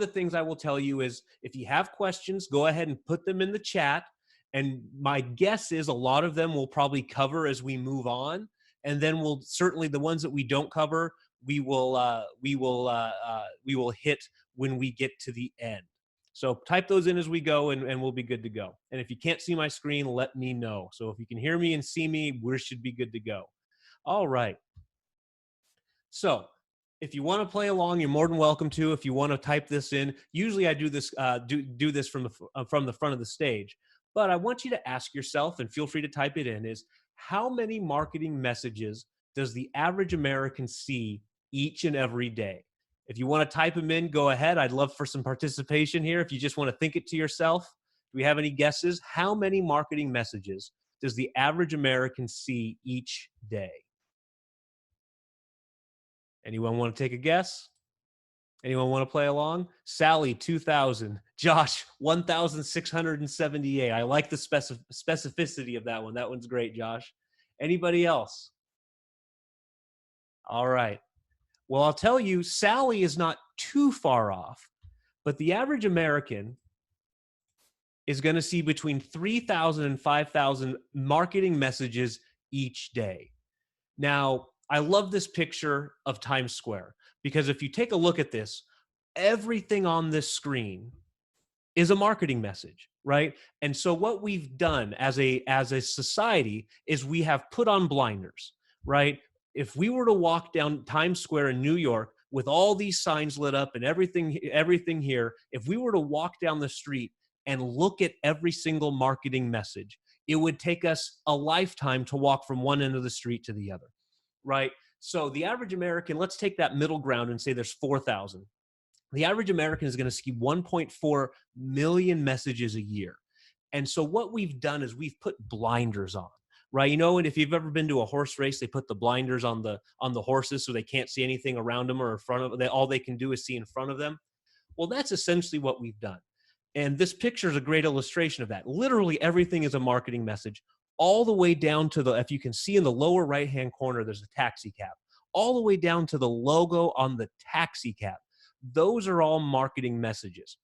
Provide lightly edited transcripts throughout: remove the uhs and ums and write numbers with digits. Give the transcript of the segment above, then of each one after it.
the things I will tell you is if you have questions, go ahead and put them in the chat. And my guess is a lot of them we'll probably cover as we move on. And then we'll certainly the ones that we don't cover, we will hit when we get to the end. So type those in as we go, and we'll be good to go. And if you can't see my screen, let me know. So if you can hear me and see me, we should be good to go. All right. So if you want to play along, you're more than welcome to. If you want to type this in, usually I do this do this from the front of the stage. But I want you to ask yourself, and feel free to type it in, is how many marketing messages does the average American see each and every day? If you want to type them in, go ahead. I'd love for some participation here. If you just want to think it to yourself, do we have any guesses? How many marketing messages does the average American see each day? Anyone want to take a guess? Anyone want to play along? Sally, 2,000. Josh, 1,678. I like the specificity of that one. That one's great, Josh. Anybody else? All right. Well, I'll tell you, Sally is not too far off, but the average American is going to see between 3,000 and 5,000 marketing messages each day. Now, I love this picture of Times Square because if you take a look at this, everything on this screen is a marketing message, right? And so what we've done as a society is we have put on blinders, right? If we were to walk down Times Square in New York with all these signs lit up and everything here, if we were to walk down the street and look at every single marketing message, it would take us a lifetime to walk from one end of the street to the other, right? So the average American, let's take that middle ground and say there's 4,000. The average American is going to see 1.4 million messages a year. And so what we've done is we've put blinders on, right? You know, and if you've ever been to a horse race, they put the blinders on the horses so they can't see anything around them or in front of them. All they can do is see in front of them. Well, that's essentially what we've done. And this picture is a great illustration of that. Literally everything is a marketing message, all the way down to the, if you can see in the lower right-hand corner, there's a taxi cab, all the way down to the logo on the taxi cab. Those are all marketing messages.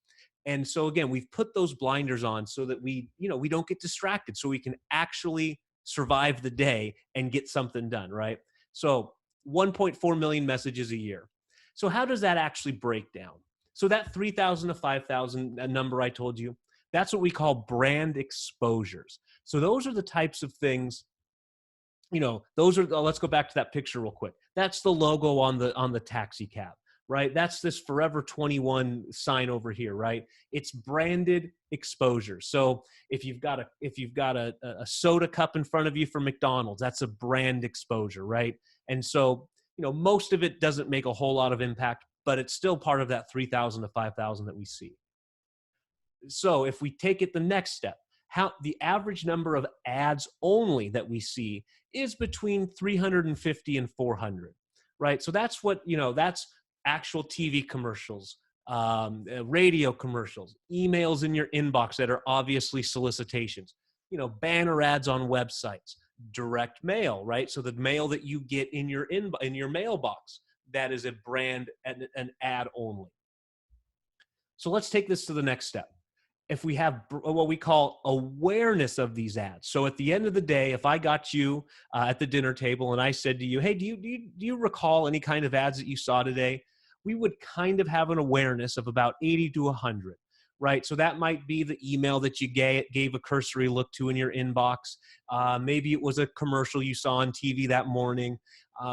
And so again, we've put those blinders on so that we don't get distracted, so we can actually survive the day and get something done, right? So 1.4 million messages a year. So how does that actually break down? So that 3,000 to 5,000 number I told you, that's what we call brand exposures. So those are the types of things, those are, let's go back to that picture real quick. That's the logo on the taxi cab, right? That's this Forever 21 sign over here, right? It's branded exposure. So if you've got a soda cup in front of you from McDonald's, that's a brand exposure, right? And so, most of it doesn't make a whole lot of impact, but it's still part of that 3,000 to 5,000 that we see. So if we take it the next step, how the average number of ads only that we see is between 350 and 400, right? So that's what, that's actual TV commercials, radio commercials, emails in your inbox that are obviously solicitations, banner ads on websites, direct mail, right? So the mail that you get in your mailbox, that is a brand and an ad only. So let's take this to the next step. If we have what we call awareness of these ads. So at the end of the day, if I got you at the dinner table and I said to you, hey, do you recall any kind of ads that you saw today? We would kind of have an awareness of about 80 to 100, right? So that might be the email that you gave a cursory look to in your inbox. Maybe it was a commercial you saw on TV that morning.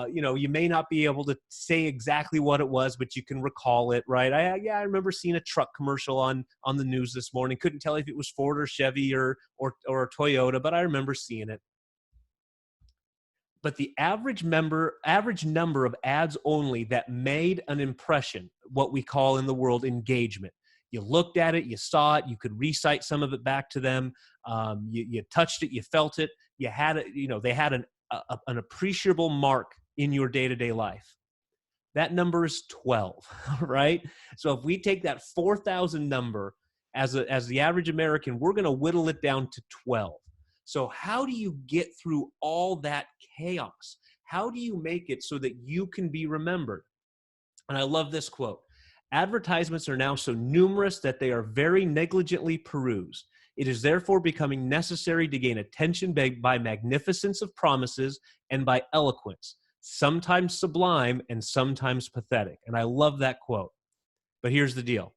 You may not be able to say exactly what it was, but you can recall it, right? I remember seeing a truck commercial on the news this morning. Couldn't tell if it was Ford or Chevy or Toyota, but I remember seeing it. But the average number of ads only that made an impression, what we call in the world engagement. You looked at it, you saw it, you could recite some of it back to them. You touched it, you felt it, you had it. They had an appreciable mark in your day-to-day life. That number is 12, right? So if we take that 4,000 number as the average American, we're going to whittle it down to 12. So how do you get through all that chaos? How do you make it so that you can be remembered? And I love this quote. Advertisements are now so numerous that they are very negligently perused. It is therefore becoming necessary to gain attention by magnificence of promises and by eloquence, sometimes sublime and sometimes pathetic. And I love that quote. But here's the deal.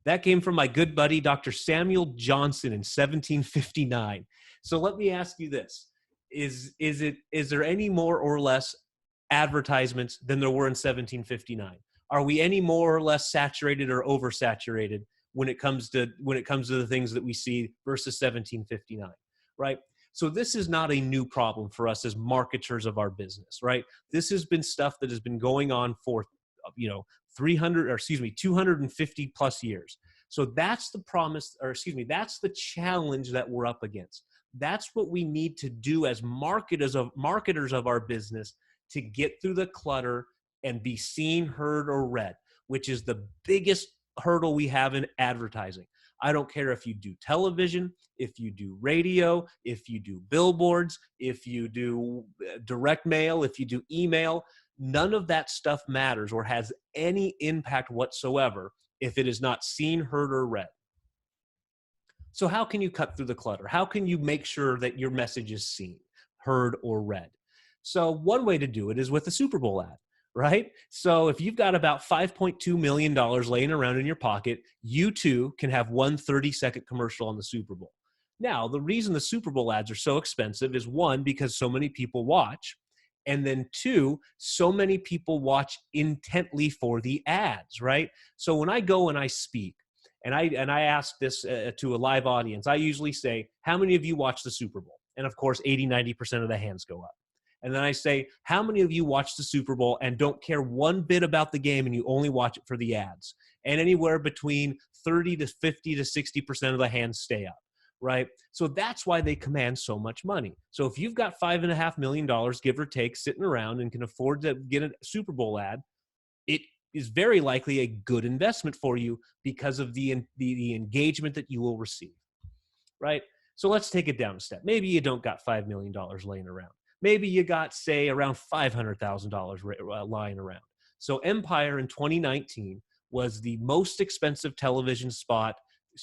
That came from my good buddy, Dr. Samuel Johnson in 1759. So let me ask you this. Is there any more or less advertisements than there were in 1759? Are we any more or less saturated or oversaturated when it comes to the things that we see versus 1759, right? So this is not a new problem for us as marketers of our business, right? This has been stuff that has been going on for 250 plus years. So that's the promise, or excuse me, that's the challenge that we're up against. That's what we need to do as marketers of our business to get through the clutter and be seen, heard, or read, which is the biggest hurdle we have in advertising. I don't care if you do television, if you do radio, if you do billboards, if you do direct mail, if you do email, none of that stuff matters or has any impact whatsoever if it is not seen, heard, or read. So how can you cut through the clutter? How can you make sure that your message is seen, heard, or read? So one way to do it is with a Super Bowl ad, right? So if you've got about $5.2 million laying around in your pocket, you too can have one 30-second commercial on the Super Bowl. Now, the reason the Super Bowl ads are so expensive is one, because so many people watch, and then two, so many people watch intently for the ads, right? So when I go and I speak, and I ask this to a live audience, I usually say, how many of you watch the Super Bowl? And of course, 80–90% of the hands go up. And then I say, how many of you watch the Super Bowl and don't care one bit about the game and you only watch it for the ads? And anywhere between 30 to 50 to 60% of the hands stay up, right? So that's why they command so much money. So if you've got $5.5 million, give or take, sitting around and can afford to get a Super Bowl ad, it is very likely a good investment for you because of the engagement that you will receive, right? So let's take it down a step. Maybe you don't got $5 million laying around. Maybe you got, say, around $500,000 lying around. So Empire in 2019 was the most expensive television spot,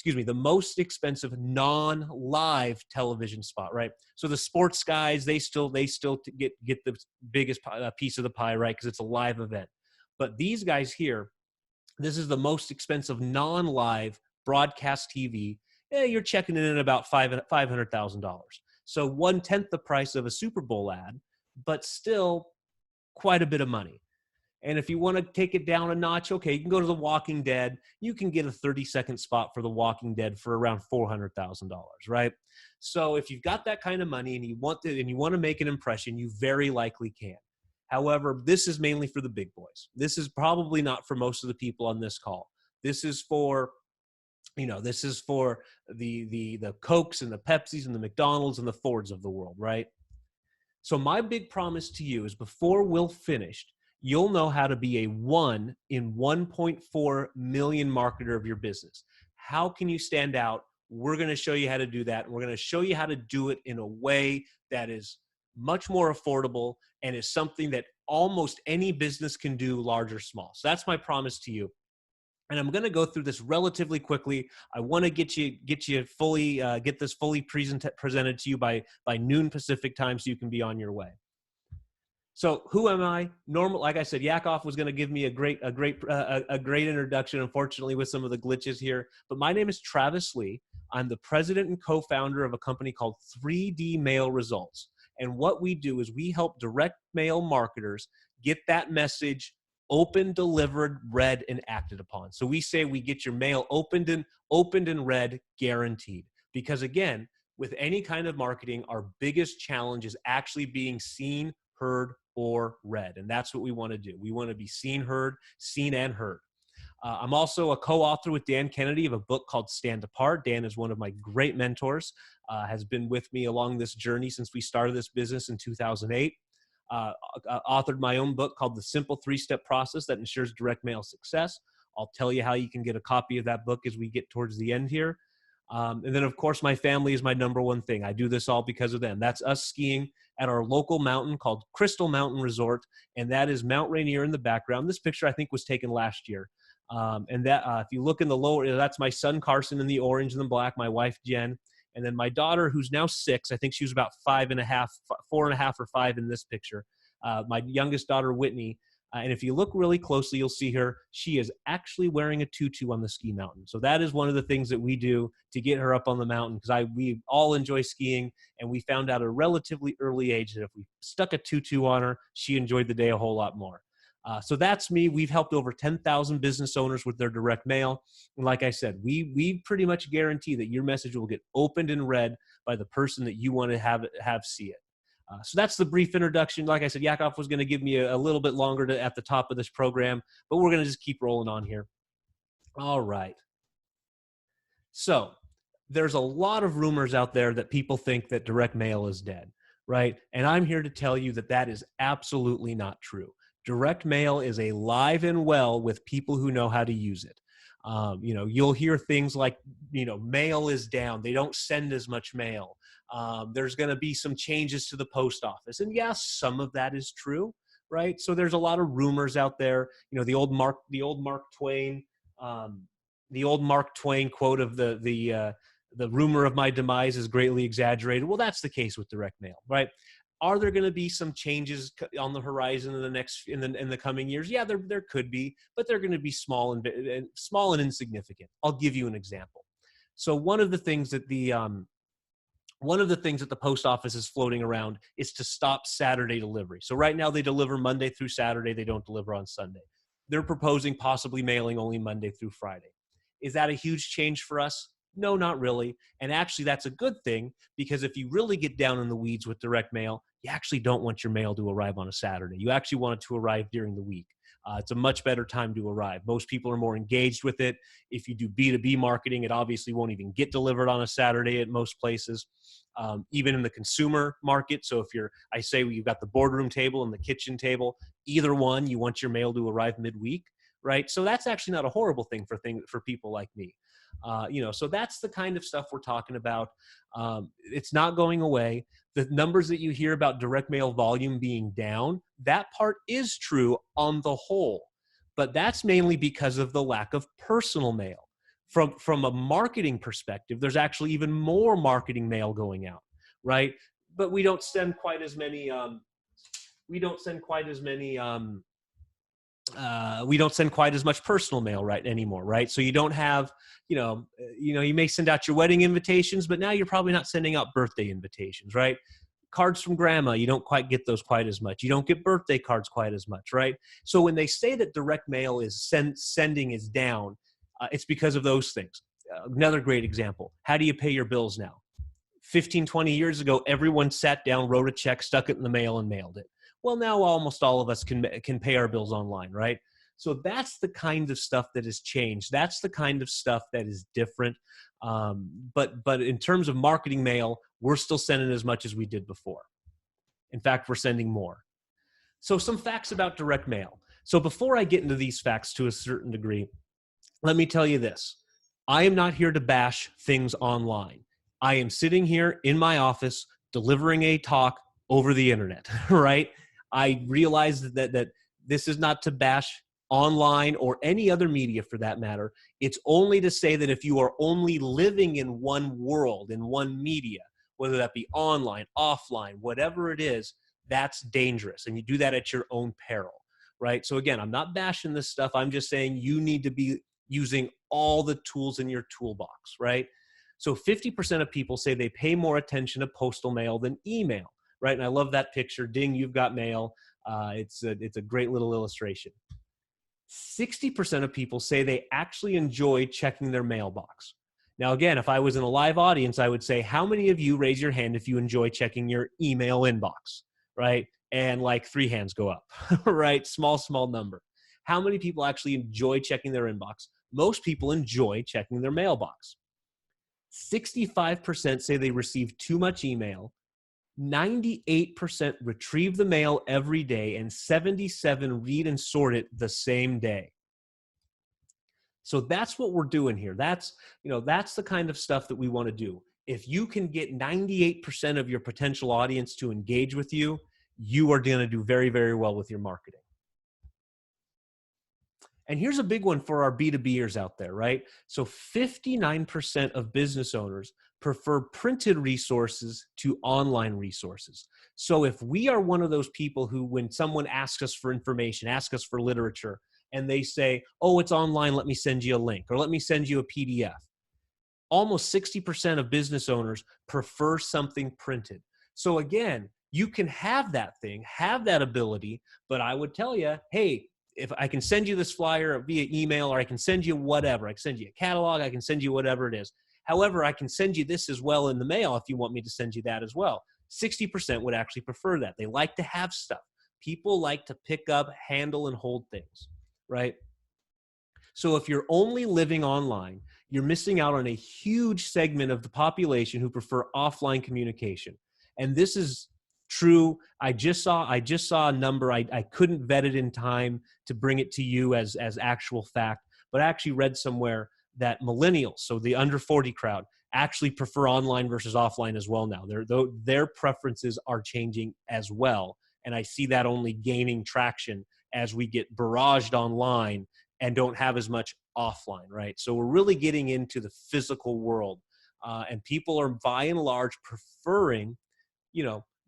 the most expensive non-live television spot, right? So the sports guys, they still get the biggest piece of the pie, right? Because it's a live event. But these guys here, this is the most expensive non-live broadcast TV. You're checking in at about $500,000. So 1/10 the price of a Super Bowl ad, but still quite a bit of money. And if you want to take it down a notch, okay, you can go to The Walking Dead. You can get a 30-second spot for The Walking Dead for around $400,000, right? So if you've got that kind of money and you want to make an impression, you very likely can. However, this is mainly for the big boys. This is probably not for most of the people on this call. This is for the Cokes and the Pepsis and the McDonald's and the Fords of the world, right? So my big promise to you is before we're finished, you'll know how to be a 1 in 1.4 million marketer of your business. How can you stand out? We're going to show you how to do that. We're going to show you how to do it in a way that is much more affordable and is something that almost any business can do, large or small. So that's my promise to you. And I'm going to go through this relatively quickly. I want to get you fully get this fully presented to you by noon Pacific time, so you can be on your way. So who am I? Like I said, Yakov was going to give me a great introduction. Unfortunately, with some of the glitches here, but my name is Travis Lee. I'm the president and co-founder of a company called 3D Mail Results. And what we do is we help direct mail marketers get that message opened, delivered, read, and acted upon. So we say we get your mail opened and read, guaranteed. Because again, with any kind of marketing, our biggest challenge is actually being seen, heard, or read. And that's what we want to do. We want to be seen, and heard. I'm also a co-author with Dan Kennedy of a book called Stand Apart. Dan is one of my great mentors, has been with me along this journey since we started this business in 2008. Authored my own book called The Simple 3-Step Process That Ensures Direct Mail Success. I'll tell you how you can get a copy of that book as we get towards the end here. And then, of course, my family is my number one thing. I do this all because of them. That's us skiing at our local mountain called Crystal Mountain Resort, and that is Mount Rainier in the background. This picture, I think, was taken last year. And that if you look in the lower, that's my son Carson in the orange and the black, my wife Jen, and then my daughter, who's now 6. I think she was about 5.5, 4.5 or 5 in this picture. My youngest daughter Whitney. And if you look really closely, you'll see her. She is actually wearing a tutu on the ski mountain. So that is one of the things that we do to get her up on the mountain, because we all enjoy skiing, and we found out at a relatively early age that if we stuck a tutu on her, she enjoyed the day a whole lot more. So that's me. We've helped over 10,000 business owners with their direct mail. And like I said, we pretty much guarantee that your message will get opened and read by the person that you want to have see it. So that's the brief introduction. Like I said, Yakov was going to give me a little bit longer at the top of this program, but we're going to just keep rolling on here. All right. So there's a lot of rumors out there that people think that direct mail is dead, right? And I'm here to tell you that that is absolutely not true. Direct mail is alive and well with people who know how to use it. You'll hear things like, mail is down. They don't send as much mail. There's going to be some changes to the post office. And yes, some of that is true, right? So there's a lot of rumors out there. The old Mark Twain quote of the rumor of my demise is greatly exaggerated. Well, that's the case with direct mail, right? Are there going to be some changes on the horizon in the coming years? Yeah, there could be, but they're going to be small and insignificant. I'll give you an example. So one of the things that the post office is floating around is to stop Saturday delivery. So right now they deliver Monday through Saturday. They don't deliver on Sunday. They're proposing possibly mailing only Monday through Friday. Is that a huge change for us? No, not really. And actually, that's a good thing, because if you really get down in the weeds with direct mail, you actually don't want your mail to arrive on a Saturday. You actually want it to arrive during the week. It's a much better time to arrive. Most people are more engaged with it. If you do B2B marketing, it obviously won't even get delivered on a Saturday at most places, even in the consumer market. So if you've got the boardroom table and the kitchen table, either one, you want your mail to arrive midweek, right? So that's actually not a horrible thing for people like me. So that's the kind of stuff we're talking about. It's not going away. The numbers that you hear about direct mail volume being down, that part is true on the whole, but that's mainly because of the lack of personal mail. From a marketing perspective, there's actually even more marketing mail going out, right? But we don't send quite as many. We don't send quite as much personal mail anymore, right? So you don't have, you may send out your wedding invitations, but now you're probably not sending out birthday invitations, right? Cards from grandma, you don't quite get those quite as much. You don't get birthday cards quite as much, right? So when they say that direct mail is sending is down, it's because of those things. Another great example: how do you pay your bills now? 15, 20 years ago, everyone sat down, wrote a check, stuck it in the mail, and mailed it. Well, now almost all of us can pay our bills online, right? So that's the kind of stuff that has changed. That's the kind of stuff that is different. But in terms of marketing mail, we're still sending as much as we did before. In fact, we're sending more. So some facts about direct mail. So before I get into these facts to a certain degree, let me tell you this. I am not here to bash things online. I am sitting here in my office delivering a talk over the internet, right? I realize that this is not to bash online or any other media for that matter. It's only to say that if you are only living in one world, in one media, whether that be online, offline, whatever it is, that's dangerous. And you do that at your own peril, right? So again, I'm not bashing this stuff. I'm just saying you need to be using all the tools in your toolbox, right? So 50% of people say they pay more attention to postal mail than email, right? And I love that picture. Ding, you've got mail. It's a great little illustration. 60% of people say they actually enjoy checking their mailbox. Now, again, if I was in a live audience, I would say, how many of you raise your hand if you enjoy checking your email inbox, right? And like 3 hands go up, right? Small number. How many people actually enjoy checking their inbox? Most people enjoy checking their mailbox. 65% say they receive too much email. 98% retrieve the mail every day, and 77% read and sort it the same day. So that's what we're doing here. That's the kind of stuff that we want to do. If you can get 98% of your potential audience to engage with you, you are going to do very, very well with your marketing. And here's a big one for our B2Bers out there, right? So 59% of business owners prefer printed resources to online resources. So if we are one of those people who, when someone asks us for information, asks us for literature, and they say, oh, it's online, let me send you a link, or let me send you a PDF, almost 60% of business owners prefer something printed. So again, you can have that thing, have that ability, but I would tell you, hey, if I can send you this flyer via email, or I can send you whatever, I can send you a catalog, I can send you whatever it is. However, I can send you this as well in the mail if you want me to send you that as well. 60% would actually prefer that. They like to have stuff. People like to pick up, handle, and hold things, right? So if you're only living online, you're missing out on a huge segment of the population who prefer offline communication. And this is true. I just saw a number. I couldn't vet it in time to bring it to you as actual fact, but I actually read somewhere that millennials, so the under 40 crowd, actually prefer online versus offline as well now. Their preferences are changing as well. And I see that only gaining traction as we get barraged online and don't have as much offline, right? So we're really getting into the physical world, and people are by and large preferring,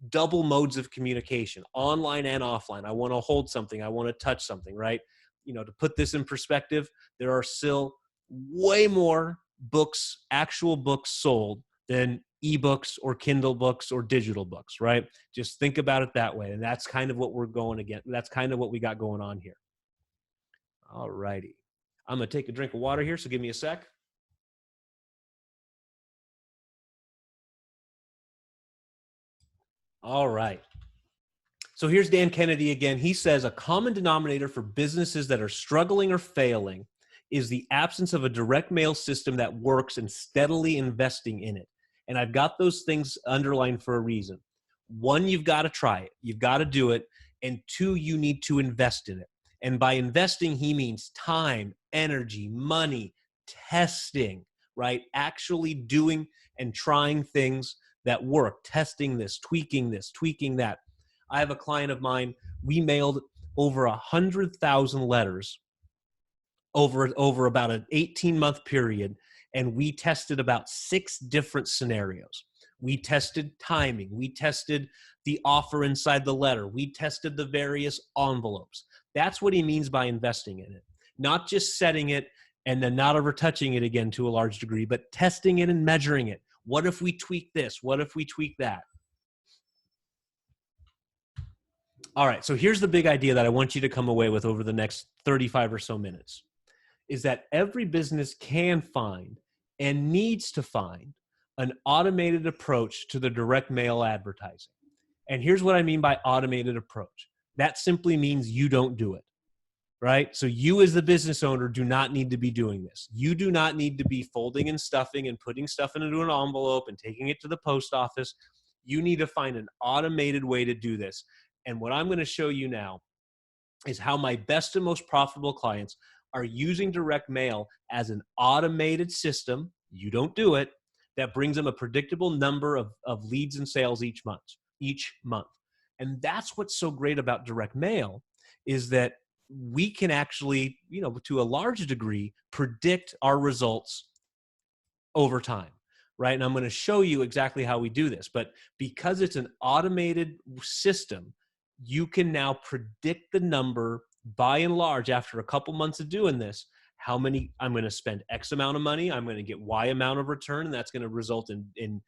double modes of communication, online and offline. I want to hold something, I want to touch something, right? To put this in perspective, there are still way more books, actual books sold than ebooks or Kindle books or digital books, right? Just think about it that way. And that's kind of what we're going against. That's kind of what we got going on here. All righty. I'm going to take a drink of water here, so give me a sec. All right. So here's Dan Kennedy again. He says a common denominator for businesses that are struggling or failing is the absence of a direct mail system that works and steadily investing in it. And I've got those things underlined for a reason. One, you've got to try it. You've got to do it. And two, you need to invest in it. And by investing, he means time, energy, money, testing, right? Actually doing and trying things that work, testing this, tweaking that. I have a client of mine, we mailed over 100,000 letters over about an 18-month period, and we tested about 6 different scenarios. We tested timing. We tested the offer inside the letter. We tested the various envelopes. That's what he means by investing in it. Not just setting it and then not ever touching it again to a large degree, but testing it and measuring it. What if we tweak this? What if we tweak that? All right, so here's the big idea that I want you to come away with over the next 35 or so minutes, is that every business can find and needs to find an automated approach to the direct mail advertising. And here's what I mean by automated approach. That simply means you don't do it, right? So you as the business owner do not need to be doing this. You do not need to be folding and stuffing and putting stuff into an envelope and taking it to the post office. You need to find an automated way to do this. And what I'm going to show you now is how my best and most profitable clients are using direct mail as an automated system. You don't do it. That brings them a predictable number of leads and sales each month. And that's what's so great about direct mail, is that we can actually, to a large degree, predict our results over time, right? And I'm going to show you exactly how we do this. But because it's an automated system, you can now predict the number by and large after a couple months of doing this, how many I'm going to spend X amount of money, I'm going to get Y amount of return, and that's going to result in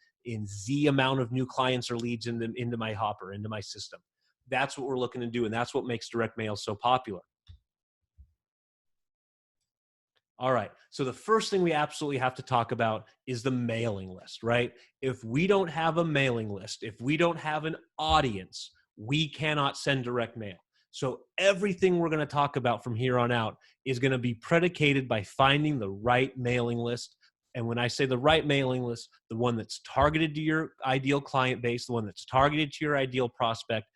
Z amount of new clients or leads into my hopper, into my system. That's what we're looking to do, and that's what makes direct mail so popular. All right. So the first thing we absolutely have to talk about is the mailing list, right? If we don't have a mailing list, if we don't have an audience, we cannot send direct mail. So everything we're going to talk about from here on out is going to be predicated by finding the right mailing list. And when I say the right mailing list, the one that's targeted to your ideal client base, the one that's targeted to your ideal prospect.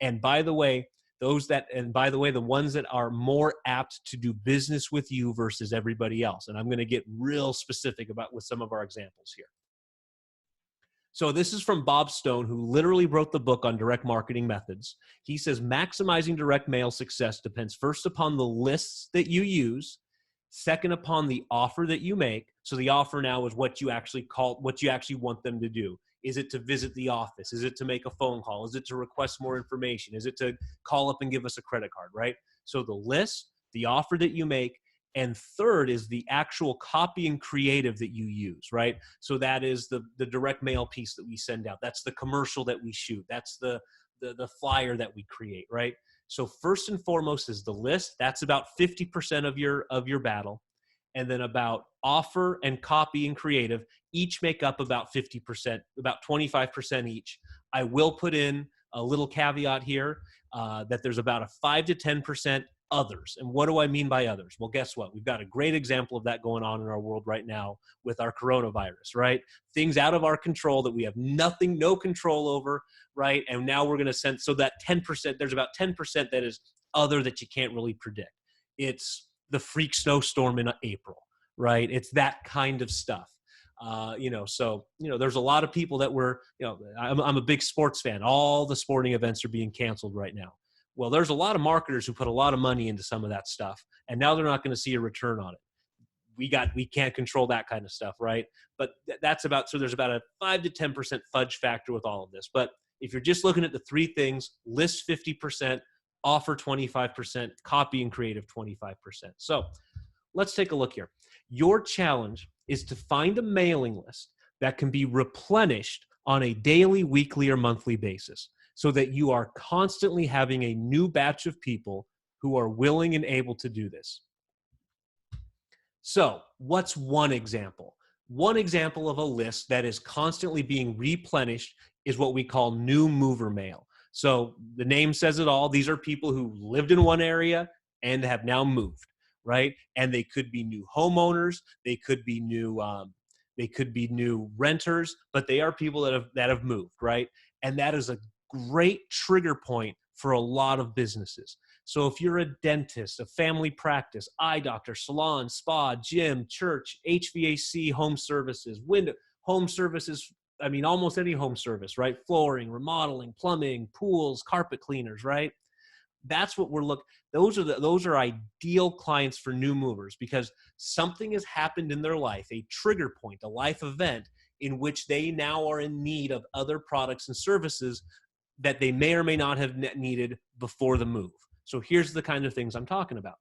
And by the way, the ones that are more apt to do business with you versus everybody else. And I'm going to get real specific with some of our examples here. So this is from Bob Stone, who literally wrote the book on direct marketing methods. He says maximizing direct mail success depends first upon the lists that you use, second upon the offer that you make. So the offer now is what you actually want them to do. Is it to visit the office? Is it to make a phone call? Is it to request more information? Is it to call up and give us a credit card, right? So the list, the offer that you make, and third is the actual copy and creative that you use, right? So that is the direct mail piece that we send out. That's the commercial that we shoot. That's the flyer that we create, right? So first and foremost is the list. That's about 50% of your battle. And then about offer and copy and creative each make up about 50%, about 25% each. I will put in a little caveat here that there's about a 5 to 10% others. And what do I mean by others? Well, guess what? We've got a great example of that going on in our world right now with our coronavirus, right? Things out of our control that we have no control over, right? And now we're going to send, so that 10%, there's about 10% that is other that you can't really predict. It's the freak snowstorm in April, right? It's that kind of stuff. So there's a lot of people that I'm a big sports fan. All the sporting events are being canceled right now. Well, there's a lot of marketers who put a lot of money into some of that stuff, and now they're not going to see a return on it. We can't control that kind of stuff, right? But so there's about a 5 to 10% fudge factor with all of this. But if you're just looking at the three things, list 50%, offer 25%, copy and creative 25%. So let's take a look here. Your challenge is to find a mailing list that can be replenished on a daily, weekly, or monthly basis so that you are constantly having a new batch of people who are willing and able to do this. So what's one example? One example of a list that is constantly being replenished is what we call new mover mail. So the name says it all. These are people who lived in one area and have now moved, right? And they could be new homeowners. They could be new renters, but they are people that have moved, right? And that is a great trigger point for a lot of businesses. So if you're a dentist, a family practice, eye doctor, salon, spa, gym, church, HVAC, home services, home services, I mean, almost any home service, right? Flooring, remodeling, plumbing, pools, carpet cleaners, right? That's what we're looking. Those are ideal clients for new movers because something has happened in their life, a trigger point, a life event in which they now are in need of other products and services that they may or may not have needed before the move. So here's the kind of things I'm talking about.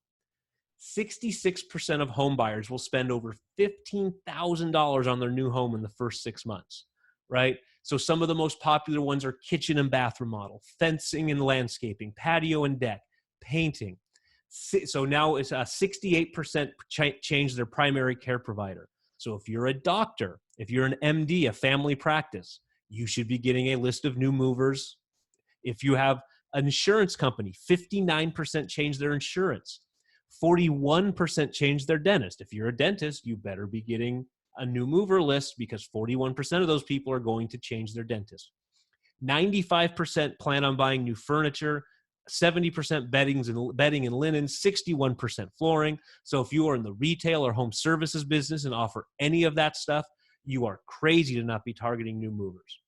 66% of home buyers will spend over $15,000 on their new home in the first 6 months, right? So some of the most popular ones are kitchen and bath remodel, fencing and landscaping, patio and deck, painting. So now it's 68% change their primary care provider. So if you're a doctor, if you're an MD, a family practice, you should be getting a list of new movers. If you have an insurance company, 59% change their insurance. 41% change their dentist. If you're a dentist, you better be getting a new mover list because 41% of those people are going to change their dentist. 95% plan on buying new furniture, 70% bedding and linen, 61% flooring. So if you are in the retail or home services business and offer any of that stuff, you are crazy to not be targeting new movers.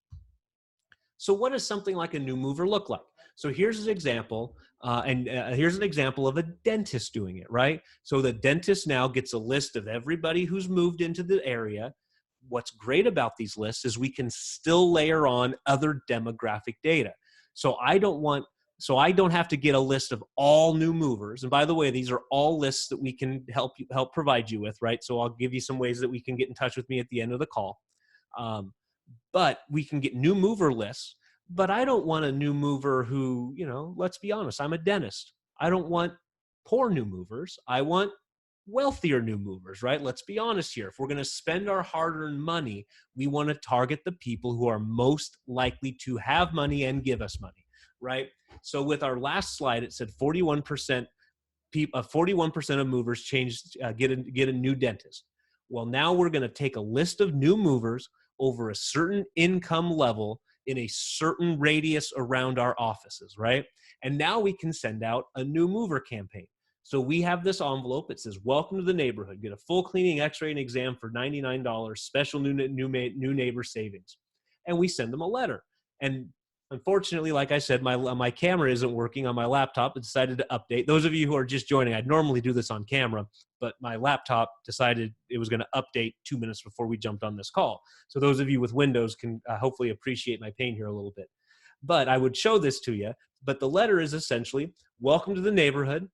So what does something like a new mover look like? So here's an example, here's an example of a dentist doing it, right? So the dentist now gets a list of everybody who's moved into the area. What's great about these lists is we can still layer on other demographic data. So I don't have to get a list of all new movers. And by the way, these are all lists that we can help provide you with, right? So I'll give you some ways that we can get in touch with me at the end of the call. But we can get new mover lists, but I don't want a new mover who, let's be honest, I'm a dentist. I don't want poor new movers. I want wealthier new movers, right? Let's be honest here. If we're going to spend our hard-earned money, we want to target the people who are most likely to have money and give us money, right? So with our last slide, it said 41% of movers get a new dentist. Well, now we're going to take a list of new movers over a certain income level in a certain radius around our offices, right? And now we can send out a new mover campaign. So we have this envelope. It says, welcome to the neighborhood. Get a full cleaning, x-ray, and exam for $99, special new neighbor savings. and we send them a letter. And unfortunately, like I said, my camera isn't working on my laptop. It decided to update. Those of you who are just joining, I'd normally do this on camera, but my laptop decided it was going to update 2 minutes before we jumped on this call. So those of you with Windows can hopefully appreciate my pain here a little bit. But I would show this to you. But the letter is essentially, welcome to the neighborhood.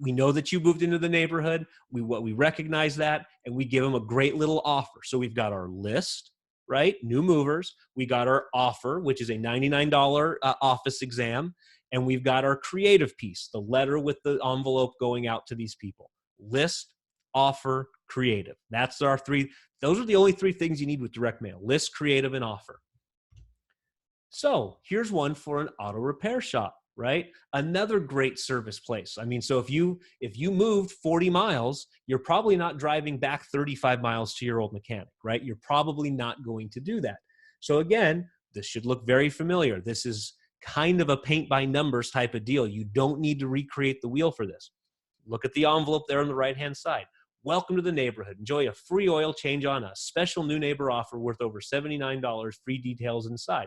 We know that you moved into the neighborhood. We recognize that, and we give them a great little offer. So we've got our list, right? New movers. We got our offer, which is a $99 office exam. And we've got our creative piece, the letter with the envelope going out to these people. List, offer, creative. That's our three. Those are the only three things you need with direct mail: list, creative, and offer. So here's one for an auto repair shop, right? Another great service place. I mean, so if you moved 40 miles, you're probably not driving back 35 miles to your old mechanic, right? You're probably not going to do that. So again, this should look very familiar. This is kind of a paint by numbers type of deal. You don't need to recreate the wheel for this. Look at the envelope there on the right-hand side. Welcome to the neighborhood. Enjoy a free oil change on us. Special new neighbor offer worth over $79. Free details inside.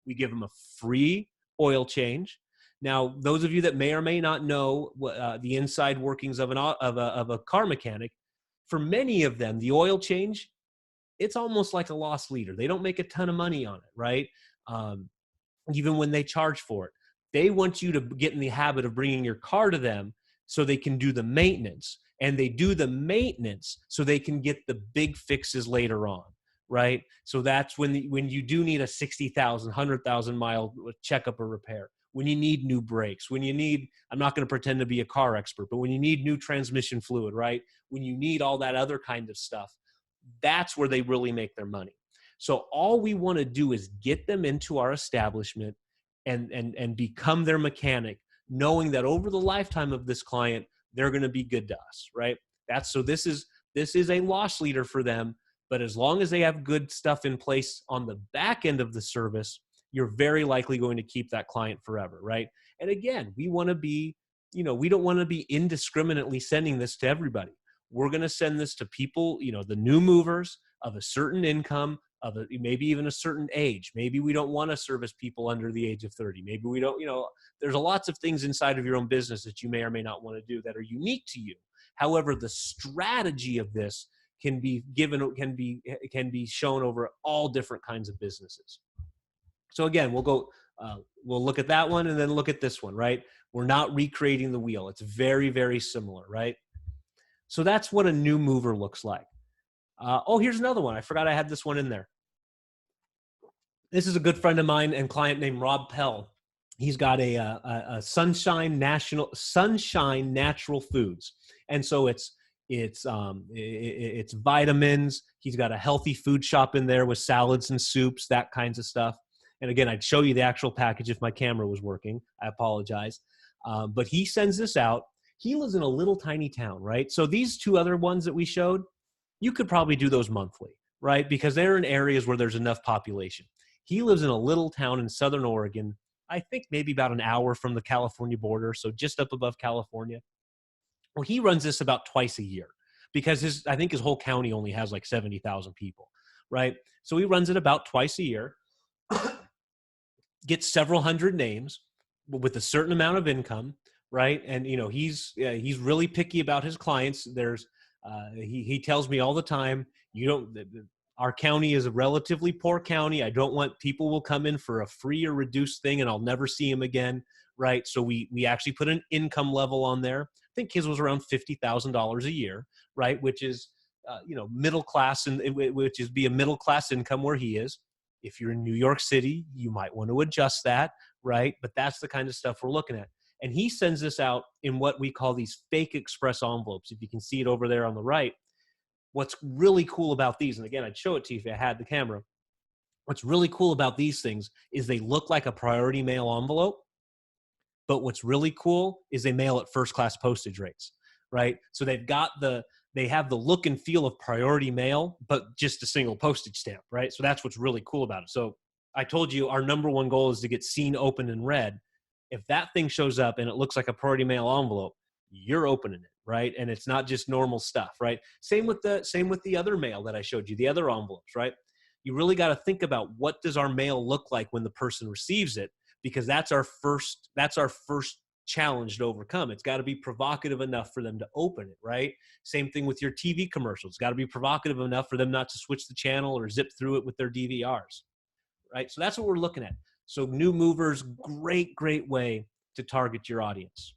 We give them a free oil change. Now, those of you that may or may not know the inside workings of a car mechanic, for many of them, the oil change, it's almost like a loss leader. They don't make a ton of money on it, right? Even when they charge for it. They want you to get in the habit of bringing your car to them so they can do the maintenance. And they do the maintenance so they can get the big fixes later on. Right? So that's when you do need a 60,000, 100,000 mile checkup or repair, when you need new brakes, when you need, I'm not going to pretend to be a car expert, but when you need new transmission fluid, right? When you need all that other kind of stuff, that's where they really make their money. So all we want to do is get them into our establishment and become their mechanic, knowing that over the lifetime of this client, they're going to be good to us, right? This is a loss leader for them. But as long as they have good stuff in place on the back end of the service, you're very likely going to keep that client forever, right? And again, we want to be, we don't want to be indiscriminately sending this to everybody. We're going to send this to people, the new movers of a certain income, maybe even a certain age. Maybe we don't want to service people under the age of 30. Maybe we don't, there's lots of things inside of your own business that you may or may not want to do that are unique to you. However, the strategy of this can be shown over all different kinds of businesses. So again, we'll look at that one and then look at this one, right? We're not recreating the wheel. It's very, very similar, right? So that's what a new mover looks like. Here's another one. I forgot I had this one in there. This is a good friend of mine and client named Rob Pell. He's got a Sunshine Natural Foods. And so it's vitamins. He's got a healthy food shop in there with salads and soups, that kinds of stuff. And again, I'd show you the actual package if my camera was working. I apologize. But he sends this out. He lives in a little tiny town, right? So these two other ones that we showed, you could probably do those monthly, right? Because they're in areas where there's enough population. He lives in a little town in Southern Oregon, I think maybe about an hour from the California border, so just up above California. Well, he runs this about twice a year because I think his whole county only has like 70,000 people, right? So he runs it about twice a year, gets several hundred names with a certain amount of income, right? And he's really picky about his clients. He tells me all the time, our county is a relatively poor county. I don't want people will come in for a free or reduced thing and I'll never see them again, right? So we actually put an income level on there. I think his was around $50,000 a year, right? Which is, middle class, and which is be a middle class income where he is. If you're in New York City, you might want to adjust that, right? But that's the kind of stuff we're looking at. And he sends this out in what we call these fake express envelopes. If you can see it over there on the right, what's really cool about these, and again, I'd show it to you if I had the camera. What's really cool about these things is they look like a priority mail envelope, but what's really cool is they mail at first class postage rates, right? So they have the look and feel of priority mail, but just a single postage stamp, right? So that's what's really cool about it. So I told you our number one goal is to get seen, opened, and read. If that thing shows up and it looks like a priority mail envelope, you're opening it, right? And it's not just normal stuff, right? Same with the other mail that I showed you, the other envelopes, right? you really got to think about, what does our mail look like when the person receives it? Because that's our first challenge to overcome. It's got to be provocative enough for them to open it, right? Same thing with your TV commercials. It's got to be provocative enough for them not to switch the channel or zip through it with their DVRs, right? So that's what we're looking at. So new movers, great way to target your audience.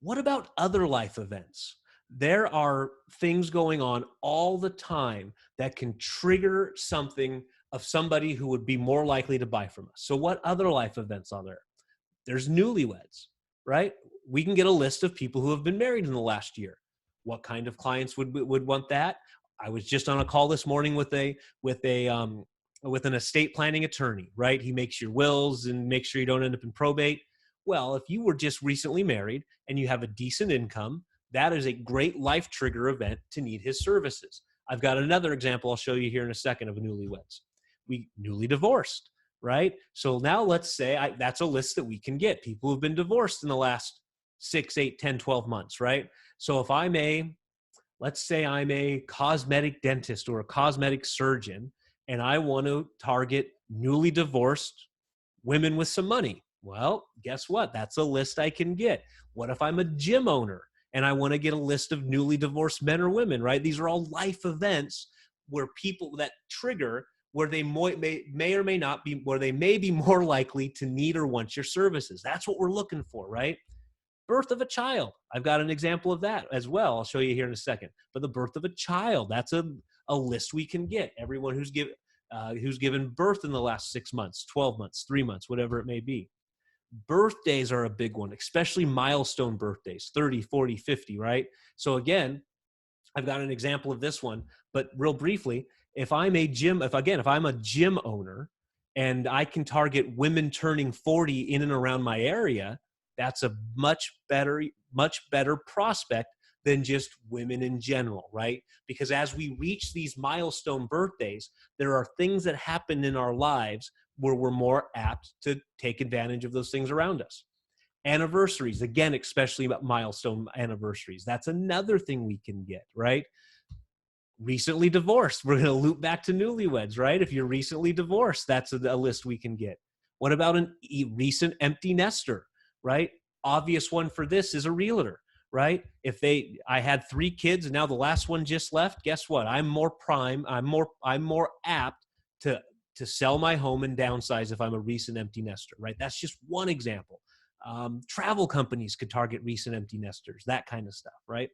What about other life events? There are things going on all the time that can trigger something of somebody who would be more likely to buy from us. So what other life events are there? There's newlyweds, right? We can get a list of people who have been married in the last year. What kind of clients would want that? I was just on a call this morning with an estate planning attorney, right? He makes your wills and makes sure you don't end up in probate. Well, if you were just recently married and you have a decent income, that is a great life trigger event to need his services. I've got another example I'll show you here in a second of newlyweds. We newly divorced, right? So now let's say that's a list that we can get. People who've been divorced in the last 6, 8, 10, 12 months, right? So if let's say I'm a cosmetic dentist or a cosmetic surgeon, and I want to target newly divorced women with some money. Well, guess what? That's a list I can get. What if I'm a gym owner and I want to get a list of newly divorced men or women, right? These are all life events where people that trigger where they may or may not be, where they may be more likely to need or want your services. That's what we're looking for, right? Birth of a child. I've got an example of that as well. I'll show you here in a second. But the birth of a child, that's a list we can get. Everyone who's given birth in the last 6 months, 12 months, 3 months, whatever it may be. Birthdays are a big one, especially milestone birthdays, 30, 40, 50, right? So again, I've got an example of this one, but real briefly, if I'm a gym owner and I can target women turning 40 in and around my area, that's a much better prospect than just women in general, right? Because as we reach these milestone birthdays, there are things that happen in our lives where we're more apt to take advantage of those things around us. Anniversaries, again, especially about milestone anniversaries. That's another thing we can get, right? Recently divorced. We're going to loop back to newlyweds, right? If you're recently divorced, that's a list we can get. What about a recent empty nester, right? Obvious one for this is a realtor, right? I had 3 kids and now the last one just left, guess what? I'm more apt to sell my home and downsize if I'm a recent empty nester, right? That's just one example. Travel companies could target recent empty nesters, that kind of stuff, right?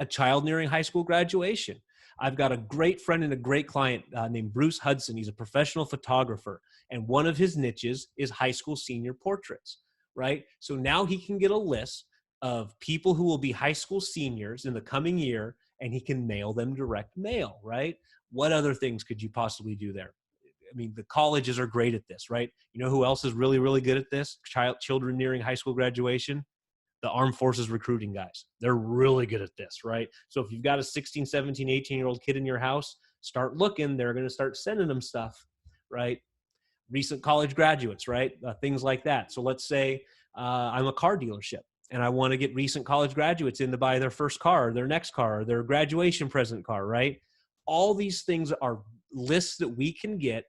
A child nearing high school graduation. I've got a great friend and a great client named Bruce Hudson. He's a professional photographer, and one of his niches is high school senior portraits, right? So now he can get a list of people who will be high school seniors in the coming year, and he can mail them direct mail, right? What other things could you possibly do there? I mean, the colleges are great at this, right? You know who else is really, really good at this? Children nearing high school graduation? The armed forces recruiting guys. They're really good at this, right? So if you've got a 16, 17, 18-year-old kid in your house, start looking. They're going to start sending them stuff, right? Recent college graduates, right? Things like that. So let's say I'm a car dealership and I want to get recent college graduates in to buy their first car, their next car, their graduation present car, right? All these things are lists that we can get,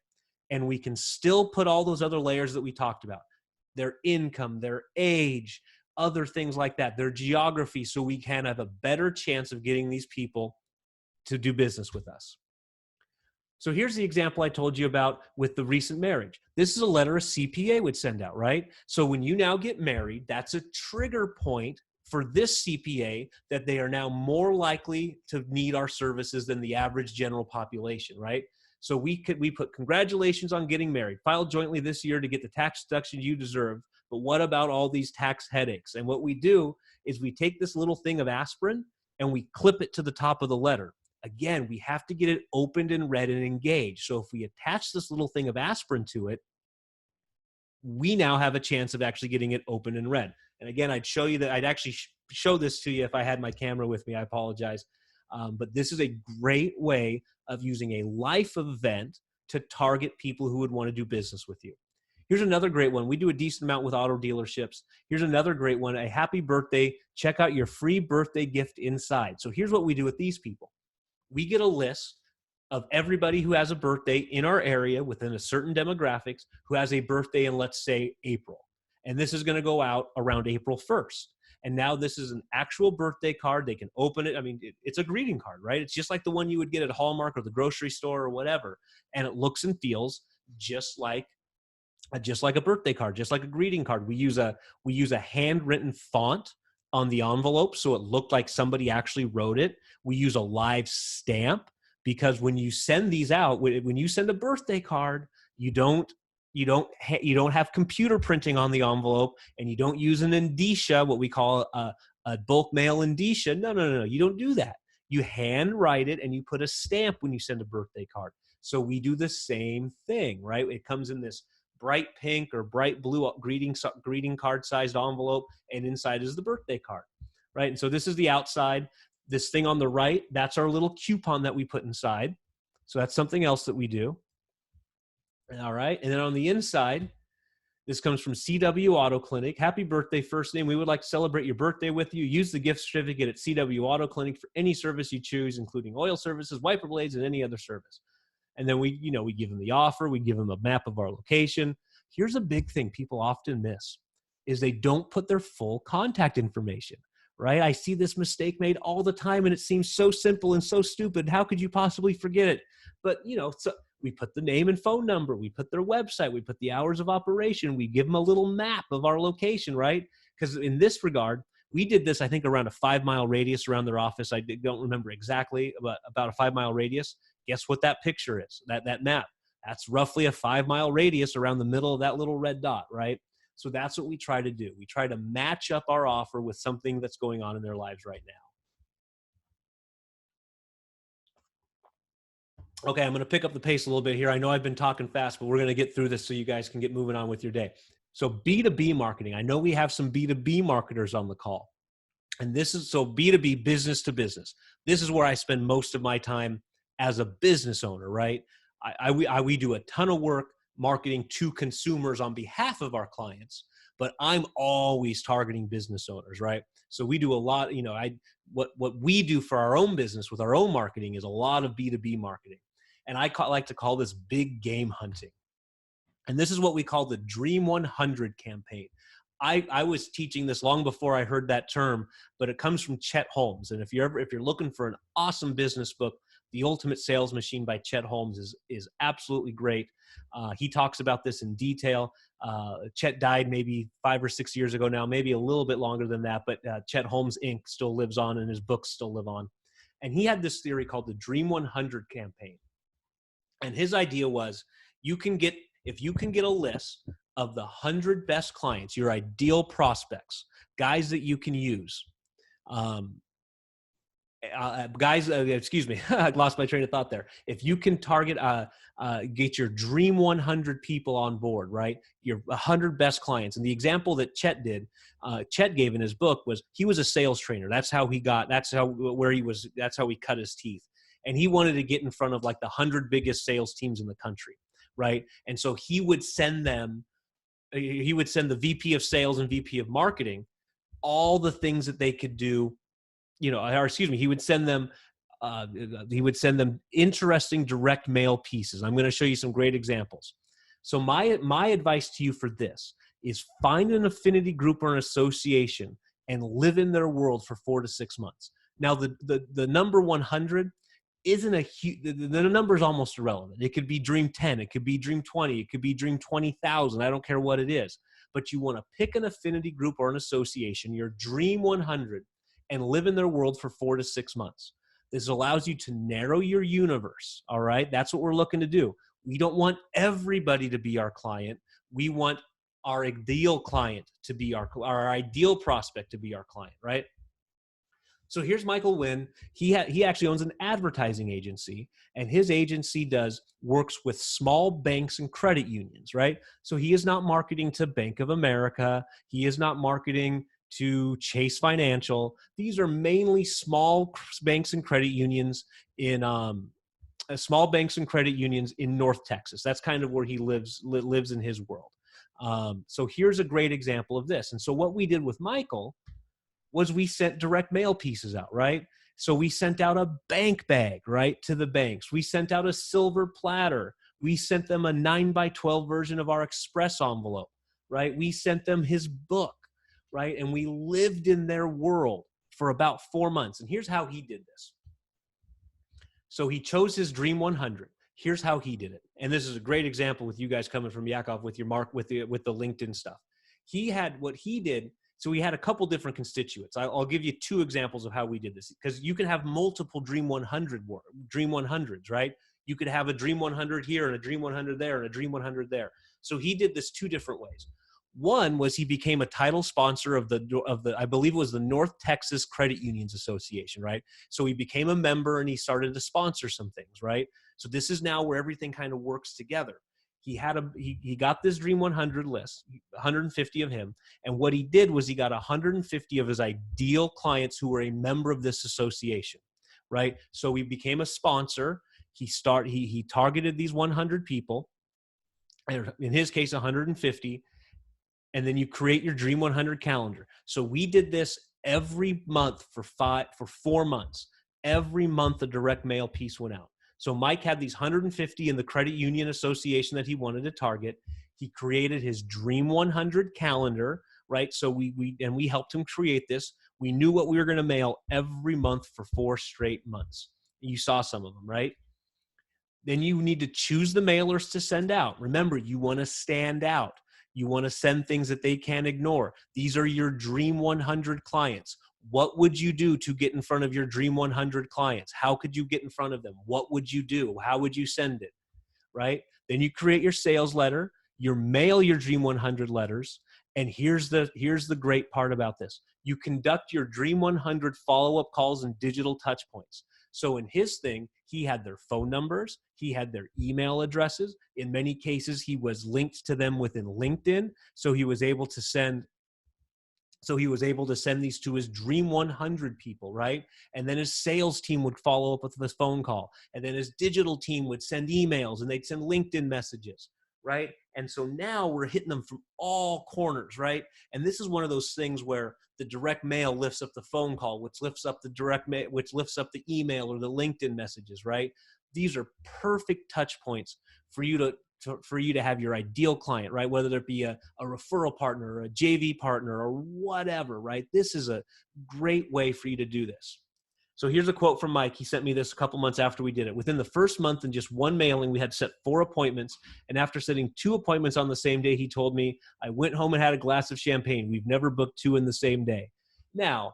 and we can still put all those other layers that we talked about, their income, their age, other things like that, their geography, so we can have a better chance of getting these people to do business with us. So here's the example I told you about with the recent marriage. This is a letter a CPA would send out, right? So when you now get married, that's a trigger point for this CPA that they are now more likely to need our services than the average general population, right? So we put congratulations on getting married, filed jointly this year to get the tax deductions you deserve. But what about all these tax headaches? And what we do is we take this little thing of aspirin and we clip it to the top of the letter. Again, we have to get it opened and read and engaged. So if we attach this little thing of aspirin to it, we now have a chance of actually getting it open and read. And again, I'd show you that. I'd actually show this to you if I had my camera with me. I apologize. But this is a great way of using a life event to target people who would want to do business with you. Here's another great one. We do a decent amount with auto dealerships. Here's another great one. A happy birthday. Check out your free birthday gift inside. So here's what we do with these people. we get a list of everybody who has a birthday in our area within a certain demographics who has a birthday in, let's say, April. And this is going to go out around April 1st. And now this is an actual birthday card. They can open it. I mean, it's a greeting card, right? It's just like the one you would get at Hallmark or the grocery store or whatever. And it looks and feels just like a birthday card, just like a greeting card. We use a handwritten font on the envelope so it looked like somebody actually wrote it. We use a live stamp because when you send these out, when you send a birthday card, you don't have computer printing on the envelope, and you don't use an indicia, what we call a bulk mail indicia. No. You don't do that. You handwrite it and you put a stamp when you send a birthday card. So we do the same thing, right? It comes in this bright pink or bright blue greeting card sized envelope, and inside is the birthday card, right? And so this is the outside. This thing on the right, that's our little coupon that we put inside. So that's something else that we do. All right. And then on the inside, this comes from CW Auto Clinic. Happy birthday, first name. We would like to celebrate your birthday with you. Use the gift certificate at CW Auto Clinic for any service you choose, including oil services, wiper blades, and any other service. And then we give them the offer. We give them a map of our location. Here's a big thing people often miss is they don't put their full contact information, right? I see this mistake made all the time, and it seems so simple and so stupid. How could you possibly forget it? But, so we put the name and phone number. We put their website. We put the hours of operation. We give them a little map of our location, right? Because in this regard, we did this, I think, around a 5-mile radius around their office. I don't remember exactly, but about a 5-mile radius. Guess what that picture is, that map? That's roughly a 5-mile radius around the middle of that little red dot, right? So that's what we try to do. We try to match up our offer with something that's going on in their lives right now. Okay, I'm going to pick up the pace a little bit here. I know I've been talking fast, but we're going to get through this so you guys can get moving on with your day. So B2B marketing. I know we have some B2B marketers on the call. And this is so B2B, business to business. This is where I spend most of my time as a business owner, right? We do a ton of work marketing to consumers on behalf of our clients, but I'm always targeting business owners, right? So we do a lot, what we do for our own business with our own marketing is a lot of B2B marketing. And I like to call this big game hunting. And this is what we call the Dream 100 campaign. I was teaching this long before I heard that term, but it comes from Chet Holmes. And if you're looking for an awesome business book, The Ultimate Sales Machine by Chet Holmes is absolutely great. He talks about this in detail. Chet died maybe 5 or 6 years ago now, maybe a little bit longer than that, but Chet Holmes Inc. still lives on and his books still live on. And he had this theory called the Dream 100 campaign. And his idea was if you can get a list of the 100 best clients, your ideal prospects, guys that you can use, excuse me, I lost my train of thought there. If you can target, get your Dream 100 people on board, right? Your 100 best clients. And the example that Chet gave in his book was he was a sales trainer. That's how he cut his teeth. And he wanted to get in front of like the 100 biggest sales teams in the country, right? And so he would send the VP of sales and VP of marketing all the things that they could do, he would send them interesting direct mail pieces. I'm going to show you some great examples. So my advice to you for this is find an affinity group or an association and live in their world for 4 to 6 months. Now the number 100 isn't the number is almost irrelevant. It could be Dream 10, it could be Dream 20, it could be Dream 20,000. I don't care what it is, but you want to pick an affinity group or an association, your Dream 100, and live in their world for 4 to 6 months. This allows you to narrow your universe. All right. That's what we're looking to do. We don't want everybody to be our client. We want our ideal client to be our ideal prospect to be our client, right? So here's Michael Wynn. He actually owns an advertising agency, and his agency works with small banks and credit unions, right? So he is not marketing to Bank of America. He is not marketing to Chase Financial. These are mainly small banks and credit unions in North Texas. That's kind of where he lives in his world. So here's a great example of this. And so what we did with Michael was we sent direct mail pieces out, right? So we sent out a bank bag, right, to the banks. We sent out a silver platter. We sent them a 9x12 version of our express envelope, right? We sent them his book, right? And we lived in their world for about 4 months. And here's how he did this. So he chose his Dream 100. Here's how he did it. And this is a great example with you guys coming from Yakov with your mark, with the LinkedIn stuff. He had what he did. So we had a couple different constituents. I'll give you 2 examples of how we did this, because you can have multiple Dream 100s, right? You could have a Dream 100 here and a Dream 100 there and a Dream 100 there. So he did this 2 different ways. One was he became a title sponsor of the I believe it was the North Texas Credit Unions Association, right? So he became a member and he started to sponsor some things, right? So this is now where everything kind of works together. He got this Dream 100 list, 150 of him, and what he did was he got 150 of his ideal clients who were a member of this association, right? So he became a sponsor. He targeted these 100 people, and in his case 150. And then you create your Dream 100 calendar. So we did this every month for 4 months. Every month a direct mail piece went out. So Mike had these 150 in the credit union association that he wanted to target. He created his Dream 100 calendar, right? So we helped him create this. We knew what we were going to mail every month for 4 straight months. You saw some of them, right? Then you need to choose the mailers to send out. Remember, you want to stand out. You want to send things that they can't ignore. These are your Dream 100 clients. What would you do to get in front of your Dream 100 clients? How could you get in front of them? What would you do? How would you send it? Right? Then you create your sales letter. You mail your Dream 100 letters. And here's the great part about this. You conduct your Dream 100 follow-up calls and digital touch points. So in his thing, he had their phone numbers, he had their email addresses. In many cases, he was linked to them within LinkedIn. So he was able to send these to his Dream 100 people, right? And then his sales team would follow up with this phone call. And then his digital team would send emails and they'd send LinkedIn messages, right? And so now we're hitting them from all corners, right? And this is one of those things where the direct mail lifts up the phone call, which lifts up which lifts up the email or the LinkedIn messages, right? These are perfect touch points for you to have your ideal client, right? Whether it be a referral partner or a JV partner or whatever, right? This is a great way for you to do this. So here's a quote from Mike. He sent me this a couple months after we did it. Within the first month and just 1 mailing, we had set 4 appointments. And after setting 2 appointments on the same day, he told me, I went home and had a glass of champagne. We've never booked 2 in the same day. Now,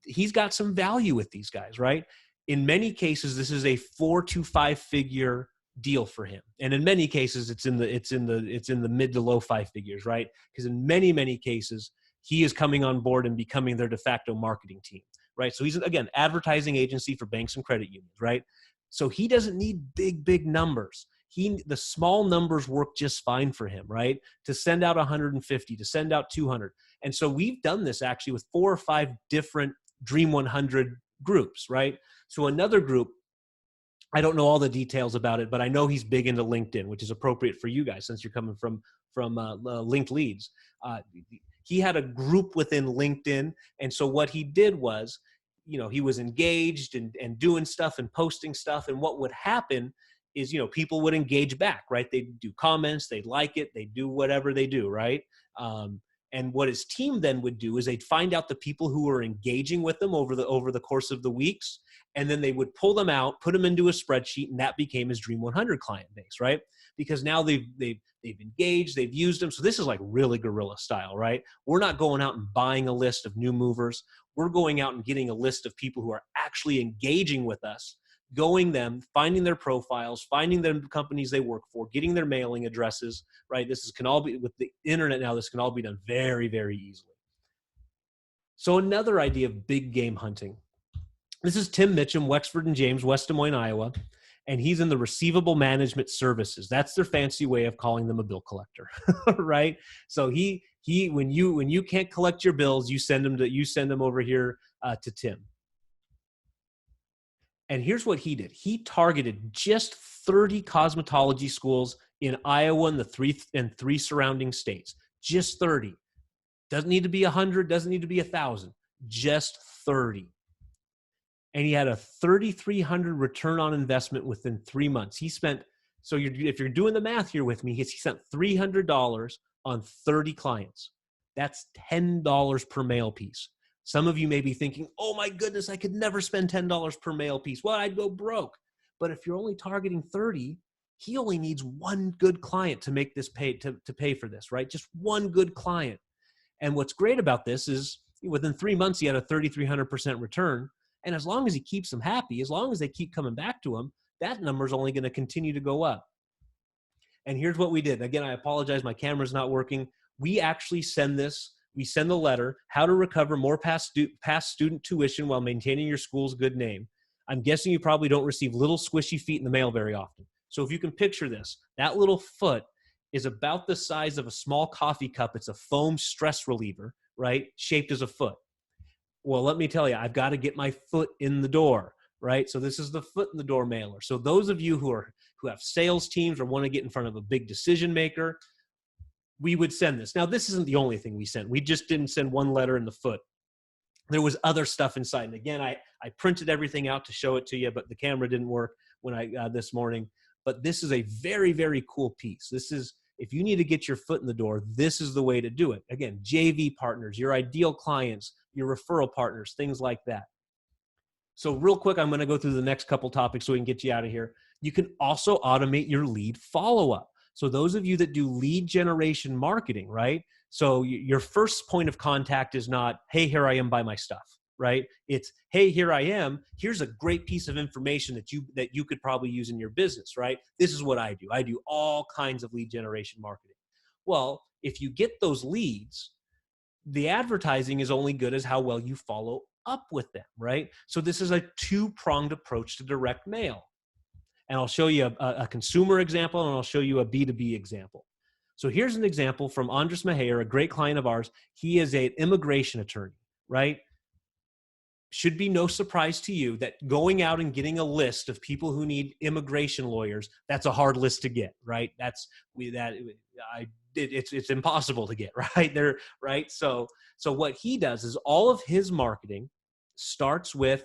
he's got some value with these guys, right? In many cases, this is a 4 to 5 figure deal for him. And in many cases, it's in the mid to low 5 figures, right? Because in many cases, he is coming on board and becoming their de facto marketing team, right? So he's, again, advertising agency for banks and credit unions, right? So he doesn't need big numbers. The small numbers work just fine for him, right? To send out 150, to send out 200. And so we've done this actually with 4 or 5 different Dream 100 groups, right? So another group, I don't know all the details about it, but I know he's big into LinkedIn, which is appropriate for you guys since you're coming from linked leads. He had a group within LinkedIn. And so what he did was, he was engaged and doing stuff and posting stuff. And what would happen is, people would engage back, right? They'd do comments, they'd like it, they'd do whatever they do, right? And what his team then would do is they'd find out the people who were engaging with them over the course of the weeks, and then they would pull them out, put them into a spreadsheet, and that became his Dream 100 client base, right? Because now they've engaged, they've used them. So this is like really guerrilla style, right? We're not going out and buying a list of new movers. We're going out and getting a list of people who are actually engaging with us, finding their profiles, finding the companies they work for, getting their mailing addresses, right? Can all be, with the internet now, this can all be done very, very easily. So another idea of big game hunting. This is Tim Mitchum, Wexford and James, West Des Moines, Iowa. And he's in the receivable management services. That's their fancy way of calling them a bill collector, right? So when you can't collect your bills, you send them over here to Tim. And here's what he did. He targeted just 30 cosmetology schools in Iowa and the 3 surrounding states. Just 30. Doesn't need to be 100, doesn't need to be 1,000. Just 30. and he had a 3,300 return on investment within 3 months. He spent, so if you're doing the math here with me, he spent $300 on 30 clients. That's $10 per mail piece. Some of you may be thinking, oh my goodness, I could never spend $10 per mail piece. Well, I'd go broke. But if you're only targeting 30, he only needs one good client to make this pay, to pay for this, right? Just one good client. And what's great about this is within 3 months, he had a 3,300% return. And as long as he keeps them happy, as long as they keep coming back to him, that number is only going to continue to go up. And here's what we did. Again, I apologize. My camera's not working. We actually send this. We send the letter, how to recover more past student tuition while maintaining your school's good name. I'm guessing you probably don't receive little squishy feet in the mail very often. So if you can picture this, that little foot is about the size of a small coffee cup. It's a foam stress reliever, right? Shaped as a foot. Well, let me tell you, I've got to get my foot in the door, right? So this is the foot in the door mailer. So those of you who have sales teams or want to get in front of a big decision maker, we would send this. Now, this isn't the only thing we sent. We just didn't send one letter in the foot. There was other stuff inside. And again, I printed everything out to show it to you, but the camera didn't work when this morning. But this is a very, very cool piece. This is, if you need to get your foot in the door, this is the way to do it. Again, JV partners, your ideal clients, your referral partners, things like that. So real quick, I'm going to go through the next couple topics so we can get you out of here. You can also automate your lead follow-up. So those of you that do lead generation marketing, right? So your first point of contact is not, hey, here I am, buy my stuff, right? It's, hey, here I am. Here's a great piece of information that you could probably use in your business, right? This is what I do. I do all kinds of lead generation marketing. Well, if you get those leads, the advertising is only good as how well you follow up with them, right? So this is a two-pronged approach to direct mail. And I'll show you a consumer example, and I'll show you a B2B example. So here's an example from Andres Mejer, a great client of ours. He is an immigration attorney, right? Should be no surprise to you that going out and getting a list of people who need immigration lawyers, that's a hard list to get, right? It's impossible to get, right? Right? So what he does is all of his marketing starts with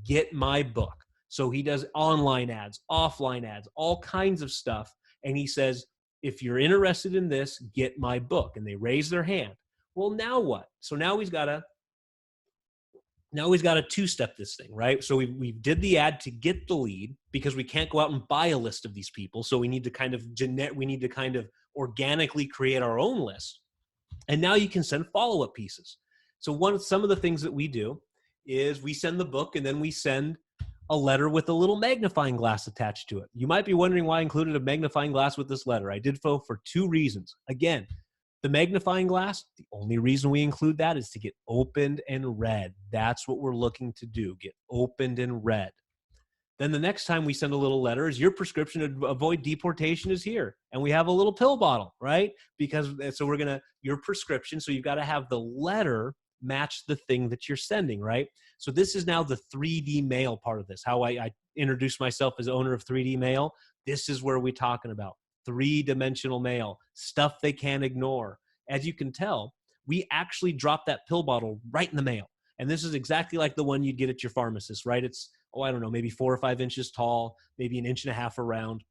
get my book. So he does online ads, offline ads, all kinds of stuff. And he says, if you're interested in this, get my book. And they raise their hand. Well, now what? So now he's got to two-step this thing, right? So we did the ad to get the lead because we can't go out and buy a list of these people. So we need to kind of organically create our own list. And now you can send follow-up pieces. So some of the things that we do is we send the book, and then we send a letter with a little magnifying glass attached to it. You might be wondering why I included a magnifying glass with this letter. I did so for two reasons. Again, the magnifying glass, the only reason we include that is to get opened and read. That's what we're looking to do, get opened and read. Then the next time we send a little letter is your prescription to avoid deportation is here. And we have a little pill bottle, right? Your prescription, so you've got to have the letter match the thing that you're sending, right? So this is now the 3D mail part of this, how I introduce myself as owner of 3D mail. This is where we're talking about three-dimensional mail, stuff they can't ignore. As you can tell, we actually drop that pill bottle right in the mail. And this is exactly like the one you'd get at your pharmacist, right? It's, I don't know, maybe 4 or 5 inches tall, maybe 1.5 inches around,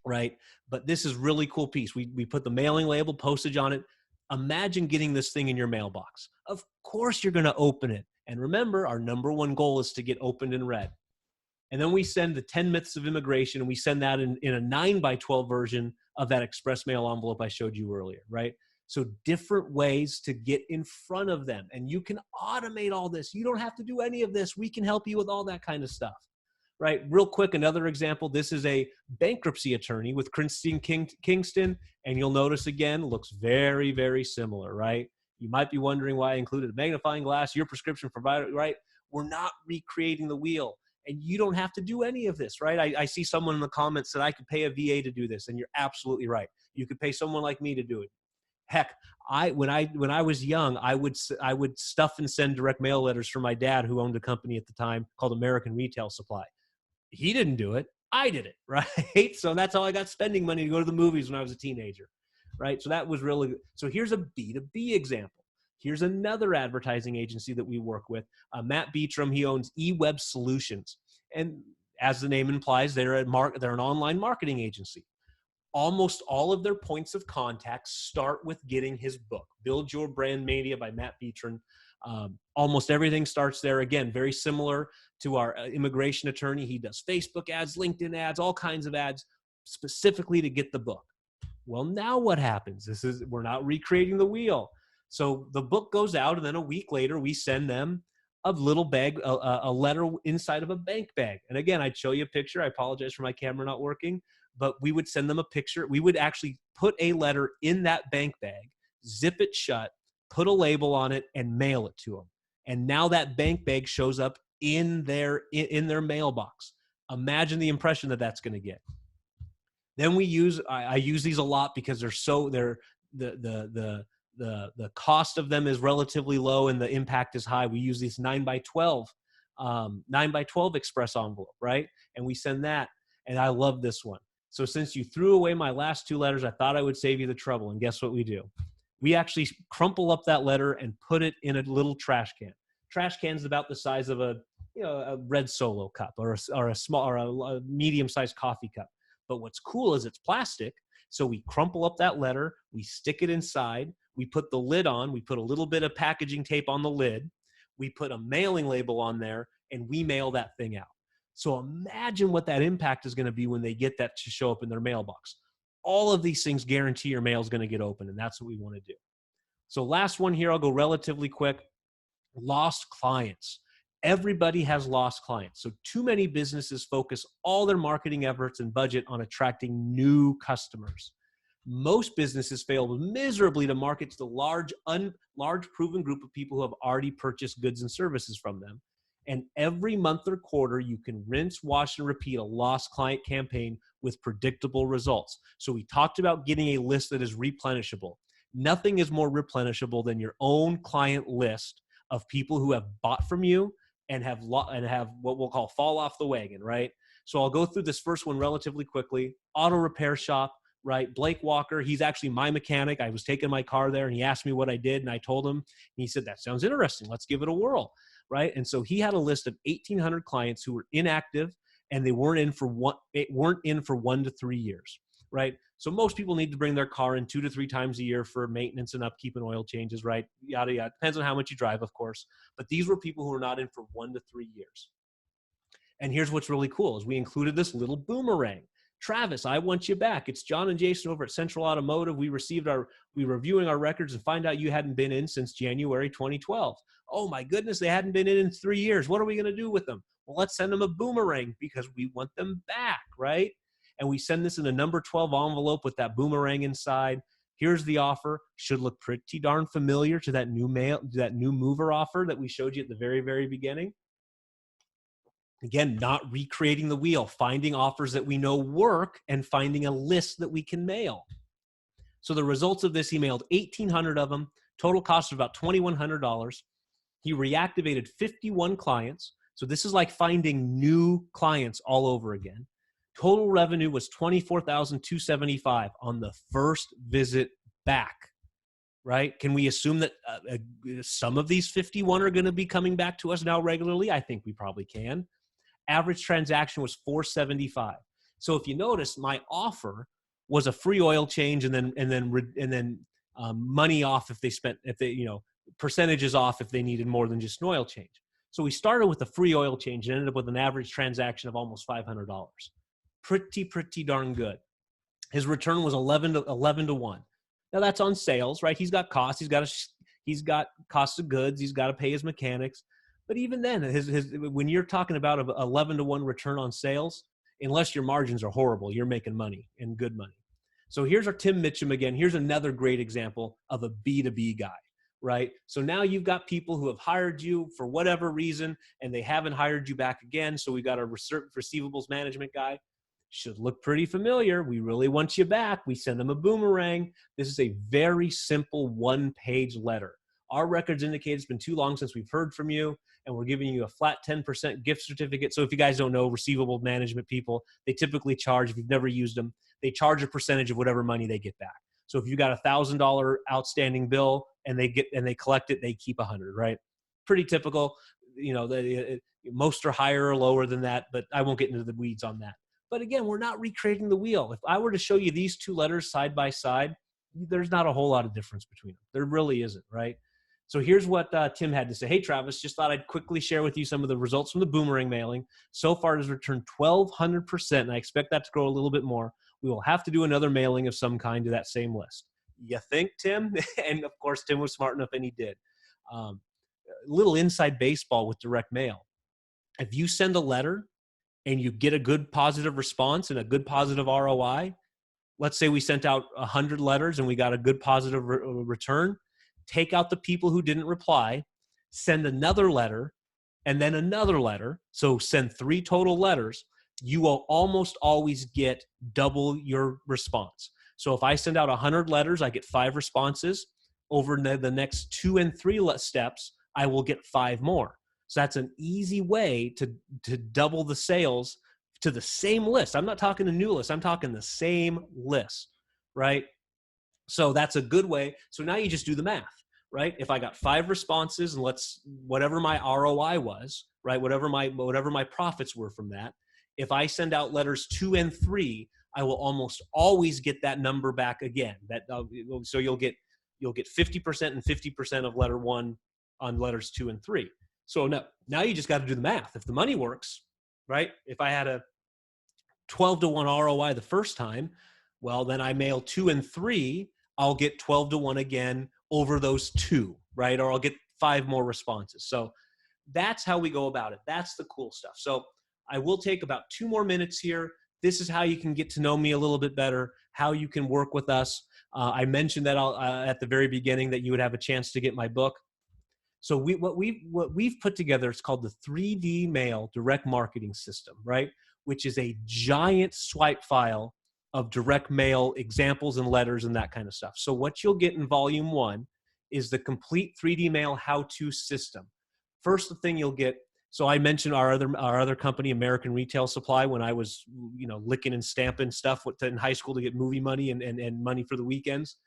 right? But this is really cool piece. We put the mailing label, postage on it. Imagine getting this thing in your mailbox. Of course you're going to open it. And remember, our number one goal is to get opened and read. And then we send the 10 myths of immigration, and we send that in a 9x12 version of that express mail envelope I showed you earlier, right? So different ways to get in front of them. And you can automate all this. You don't have to do any of this. We can help you with all that kind of stuff, right? Real quick, another example. This is a bankruptcy attorney with Kingston. And you'll notice again, looks very, very similar, right? You might be wondering why I included a magnifying glass, your prescription provider, right? We're not recreating the wheel. And you don't have to do any of this, right? I see someone in the comments that I could pay a VA to do this, and you're absolutely right. You could pay someone like me to do it. Heck, when I was young, I would stuff and send direct mail letters for my dad, who owned a company at the time called American Retail Supply. He didn't do it. I did it, right? So that's how I got spending money to go to the movies when I was a teenager, right? So that was really good. So here's a B2B example. Here's another advertising agency that we work with. Matt Beatram, he owns eWeb Solutions. And as the name implies, they're an online marketing agency. Almost all of their points of contact start with getting his book, Build Your Brand Mania by Matt Beatram. Almost everything starts there. Again, very similar to our immigration attorney. He does Facebook ads, LinkedIn ads, all kinds of ads specifically to get the book. Well, now what happens? We're not recreating the wheel. So the book goes out, and then a week later, we send them a little bag, a letter inside of a bank bag. And again, I'd show you a picture. I apologize for my camera not working, but we would send them a picture. We would actually put a letter in that bank bag, zip it shut, put a label on it, and mail it to them. And now that bank bag shows up in their mailbox. Imagine the impression that that's going to get. Then I use these a lot because the cost of them is relatively low and the impact is high. We use these 9x12 express envelope, right? And we send that. And I love this one. So since you threw away my last 2 letters, I thought I would save you the trouble. And guess what we do? We actually crumple up that letter and put it in a little trash can. Trash can's about the size of a red Solo cup or a medium-sized coffee cup. But what's cool is it's plastic. So we crumple up that letter, we stick it inside, we put the lid on, we put a little bit of packaging tape on the lid, we put a mailing label on there, and we mail that thing out. So imagine what that impact is going to be when they get that to show up in their mailbox. All of these things guarantee your mail is going to get open, and that's what we want to do. So last one here, I'll go relatively quick. Lost clients. Everybody has lost clients. So too many businesses focus all their marketing efforts and budget on attracting new customers. Most businesses fail miserably to market to the large proven group of people who have already purchased goods and services from them. And every month or quarter, you can rinse, wash, and repeat a lost client campaign with predictable results. So we talked about getting a list that is replenishable. Nothing is more replenishable than your own client list of people who have bought from you and have what we'll call fall off the wagon, right? So I'll go through this first one relatively quickly. Auto repair shop, right? Blake Walker, he's actually my mechanic. I was taking my car there and he asked me what I did and I told him, and he said, that sounds interesting. Let's give it a whirl, right? And so he had a list of 1,800 clients who were inactive and they weren't in for 1 to 3 years, right? So most people need to bring their car in 2 to 3 times a year for maintenance and upkeep and oil changes, right? Yada, yada. Depends on how much you drive, of course. But these were people who were not in for 1 to 3 years. And here's what's really cool is we included this little boomerang. Travis, I want you back. It's John and Jason over at Central Automotive. We reviewing our records and find out you hadn't been in since January 2012. Oh my goodness, they hadn't been in 3 years. What are we going to do with them? Well, let's send them a boomerang because we want them back, right? And we send this in a number 12 envelope with that boomerang inside. Here's the offer. Should look pretty darn familiar to that new mover offer that we showed you at the very, very beginning. Again, not recreating the wheel, finding offers that we know work and finding a list that we can mail. So the results of this, he mailed 1,800 of them, total cost of about $2,100. He reactivated 51 clients. So this is like finding new clients all over again. Total revenue was $24,275 on the first visit back, right? Can we assume that some of these 51 are going to be coming back to us now regularly? I think we probably can. Average transaction was $475. So if you notice, my offer was a free oil change and then money off if they percentages off if they needed more than just an oil change. So we started with a free oil change and ended up with an average transaction of almost $500. Pretty darn good. His return was 11 to 1. Now that's on sales, right? He's got costs. He's got costs of goods. He's got to pay his mechanics. But even then, when you're talking about an 11 to 1 return on sales, unless your margins are horrible, you're making money and good money. So here's our Tim Mitchum again. Here's another great example of a B2B guy, right? So now you've got people who have hired you for whatever reason, and they haven't hired you back again. So we got a receivables management guy. Should look pretty familiar. We really want you back. We send them a boomerang. This is a very simple 1-page letter. Our records indicate it's been too long since we've heard from you, and we're giving you a flat 10% gift certificate. So if you guys don't know, receivable management people, they typically charge, if you've never used them, they charge a percentage of whatever money they get back. So if you got a $1,000 outstanding bill, and they collect it, they keep 100, right? Pretty typical. Most are higher or lower than that, but I won't get into the weeds on that. But again, we're not recreating the wheel. If I were to show you these two letters side by side, there's not a whole lot of difference between them. There really isn't, right? So here's what Tim had to say. Hey, Travis, just thought I'd quickly share with you some of the results from the boomerang mailing. So far, it has returned 1,200%, and I expect that to grow a little bit more. We will have to do another mailing of some kind to that same list. You think, Tim? And of course, Tim was smart enough, and he did. Little inside baseball with direct mail. If you send a letter and you get a good positive response and a good positive ROI, let's say we sent out 100 letters and we got a good positive return, take out the people who didn't reply, send another letter, and then another letter. So send 3 total letters. You will almost always get double your response. So if I send out 100 letters, I get 5 responses. Over the next 2 and 3 steps, I will get 5 more. So that's an easy way to double the sales to the same list. I'm not talking a new list. I'm talking the same list, right? So that's a good way. So now you just do the math, right? If I got 5 responses and whatever my ROI was, right? Whatever my profits were from that. If I send out letters 2 and 3, I will almost always get that number back again. So you'll get 50% and 50% of letter 1 on letters 2 and 3. So now you just got to do the math. If the money works, right? If I had a 12-to-1 ROI the first time, well, then I mail 2 and 3, I'll get 12-to-1 again over those 2, right? Or I'll get 5 more responses. So that's how we go about it. That's the cool stuff. So I will take about 2 more minutes here. This is how you can get to know me a little bit better, how you can work with us. I mentioned that at the very beginning that you would have a chance to get my book. So what we've put together is called the 3D Mail Direct Marketing System, right? Which is a giant swipe file of direct mail examples and letters and that kind of stuff. So what you'll get in volume 1 is the complete 3D mail how-to system. First thing you'll get, so I mentioned our other company, American Retail Supply, when I was licking and stamping stuff in high school to get movie money and money for the weekends.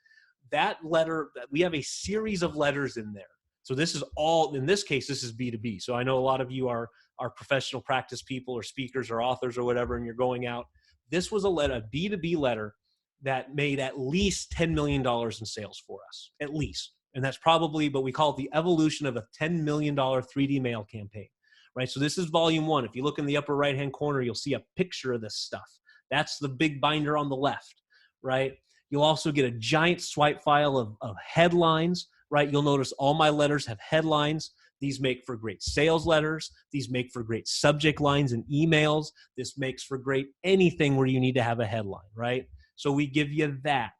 That letter, we have a series of letters in there. So this is all, in this case, this is B2B. So I know a lot of you are professional practice people or speakers or authors or whatever, and you're going out. This was a B2B letter that made at least $10 million in sales for us, at least. And that's probably, but we call it the evolution of a $10 million 3D mail campaign, right? So this is volume 1. If you look in the upper right-hand corner, you'll see a picture of this stuff. That's the big binder on the left, right? You'll also get a giant swipe file of headlines, right? You'll notice all my letters have headlines. These make for great sales letters. These make for great subject lines and emails. This makes for great anything where you need to have a headline, right? So we give you that.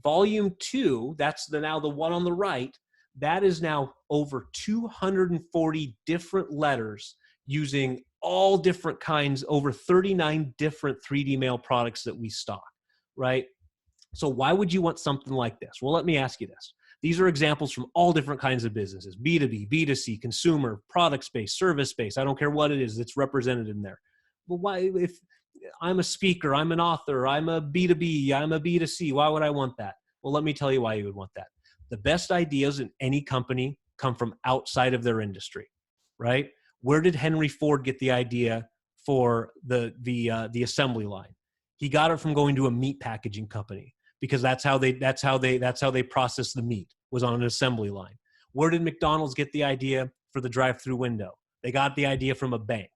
Volume 2, that's now the one on the right, that is now over 240 different letters using all different kinds, over 39 different 3D mail products that we stock, right? So why would you want something like this? Well, let me ask you this. These are examples from all different kinds of businesses, B2B, B2C, consumer, product-based, service-based. I don't care what it is that's represented in there. Well, why, if I'm a speaker, I'm an author, I'm a B2B, I'm a B2C, why would I want that? Well, let me tell you why you would want that. The best ideas in any company come from outside of their industry, right? Where did Henry Ford get the idea for the assembly line? He got it from going to a meat packaging company, because that's how they process the meat, was on an assembly line. Where did McDonald's get the idea for the drive-through window? They got the idea from a bank,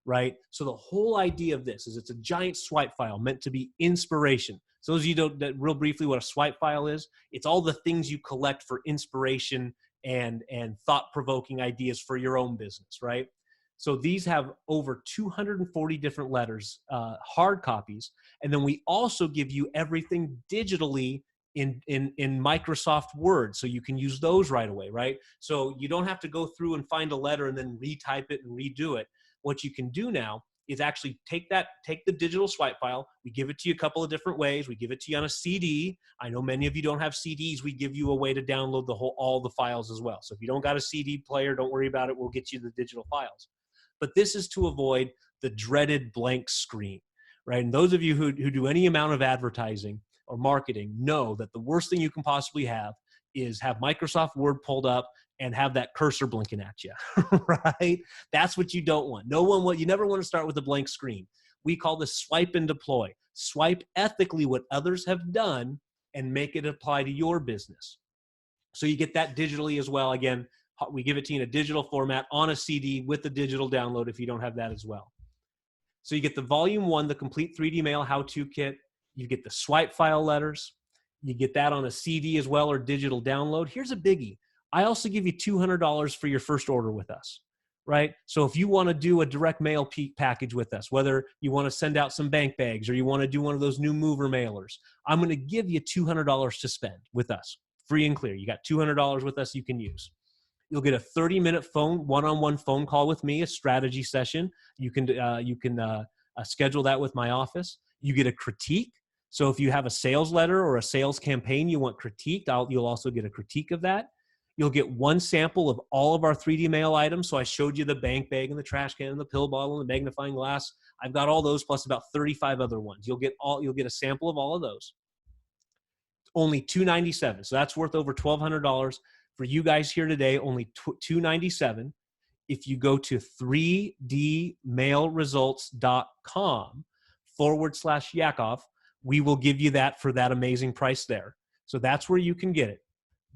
right? So the whole idea of this is it's a giant swipe file meant to be inspiration. So those of you don't, that real briefly what a swipe file is, it's all the things you collect for inspiration and thought-provoking ideas for your own business, right? So these have over 240 different letters, hard copies, and then we also give you everything digitally in Microsoft Word, so you can use those right away, right? So you don't have to go through and find a letter and then retype it and redo it. What you can do now is actually take the digital swipe file. We give it to you a couple of different ways. We give it to you on a CD. I know many of you don't have CDs. We give you a way to download all the files as well. So if you don't got a CD player, don't worry about it. We'll get you the digital files. But this is to avoid the dreaded blank screen, right? And those of you who do any amount of advertising or marketing know that the worst thing you can possibly have is have Microsoft Word pulled up and have that cursor blinking at you, right? That's what you don't want. You never want to start with a blank screen. We call this swipe and deploy. Swipe ethically what others have done and make it apply to your business. So you get that digitally as well. Again, we give it to you in a digital format on a CD with the digital download if you don't have that as well. So you get the volume 1, the complete 3D mail how-to kit. You get the swipe file letters. You get that on a CD as well or digital download. Here's a biggie. I also give you $200 for your first order with us, right? So if you want to do a direct mail package with us, whether you want to send out some bank bags or you want to do one of those new mover mailers, I'm going to give you $200 to spend with us, free and clear. You got $200 with us you can use. You'll get a 30-minute one-on-one phone call with me, a strategy session. You can schedule that with my office. You get a critique. So if you have a sales letter or a sales campaign you want critiqued, you'll also get a critique of that. You'll get one sample of all of our 3D mail items. So I showed you the bank bag and the trash can and the pill bottle and the magnifying glass. I've got all those plus about 35 other ones. You'll get a sample of all of those. Only $297. So that's worth over $1,200 for you guys here today. Only $297. If you go to 3dmailresults.com/Yakov, we will give you that for that amazing price there. So that's where you can get it.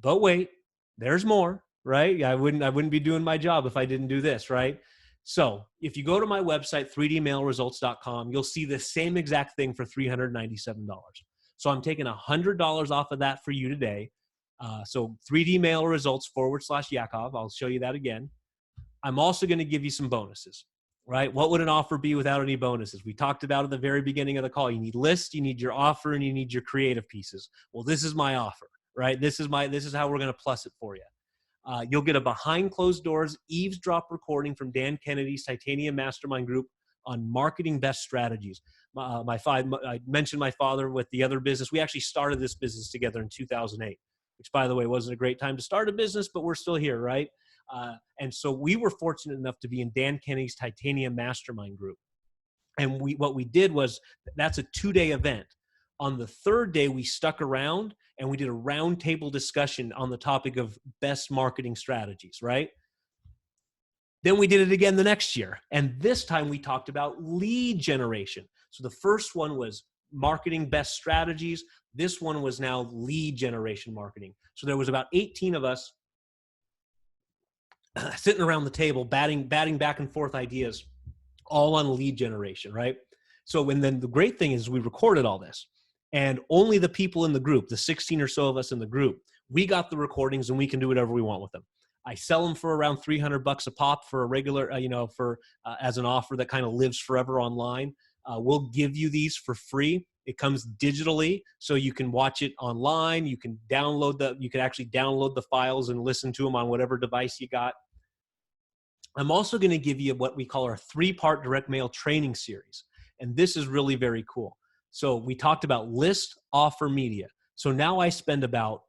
But wait, there's more, right? I wouldn't be doing my job if I didn't do this, right? So if you go to my website, 3dmailresults.com, you'll see the same exact thing for $397. So I'm taking $100 off of that for you today. So 3dmailresults/Yakov. I'll show you that again. I'm also going to give you some bonuses, right? What would an offer be without any bonuses? We talked about at the very beginning of the call. You need lists, you need your offer, and you need your creative pieces. Well, this is my offer, right? This is how we're going to plus it for you. You'll get a behind closed doors eavesdrop recording from Dan Kennedy's Titanium Mastermind Group on marketing best strategies. I mentioned my father with the other business. We actually started this business together in 2008, which, by the way, wasn't a great time to start a business, but we're still here, right? And so we were fortunate enough to be in Dan Kennedy's Titanium Mastermind Group. And what we did was, that's a 2-day event. On the 3rd day, we stuck around and we did a roundtable discussion on the topic of best marketing strategies, right? Then we did it again the next year. And this time we talked about lead generation. So the first one was marketing best strategies. This one was now lead generation marketing. So there was about 18 of us sitting around the table, batting back and forth ideas, all on lead generation, right? So, and then the great thing is we recorded all this, and only the people in the group, the 16 or so of us in the group, we got the recordings and we can do whatever we want with them. I sell them for around $300 a pop for a regular, as an offer that kind of lives forever online. We'll give you these for free. It comes digitally, so you can watch it online. You can actually download the files and listen to them on whatever device you got. I'm also going to give you what we call our 3-part direct mail training series. And this is really very cool. So we talked about list, offer, media. So now I spend about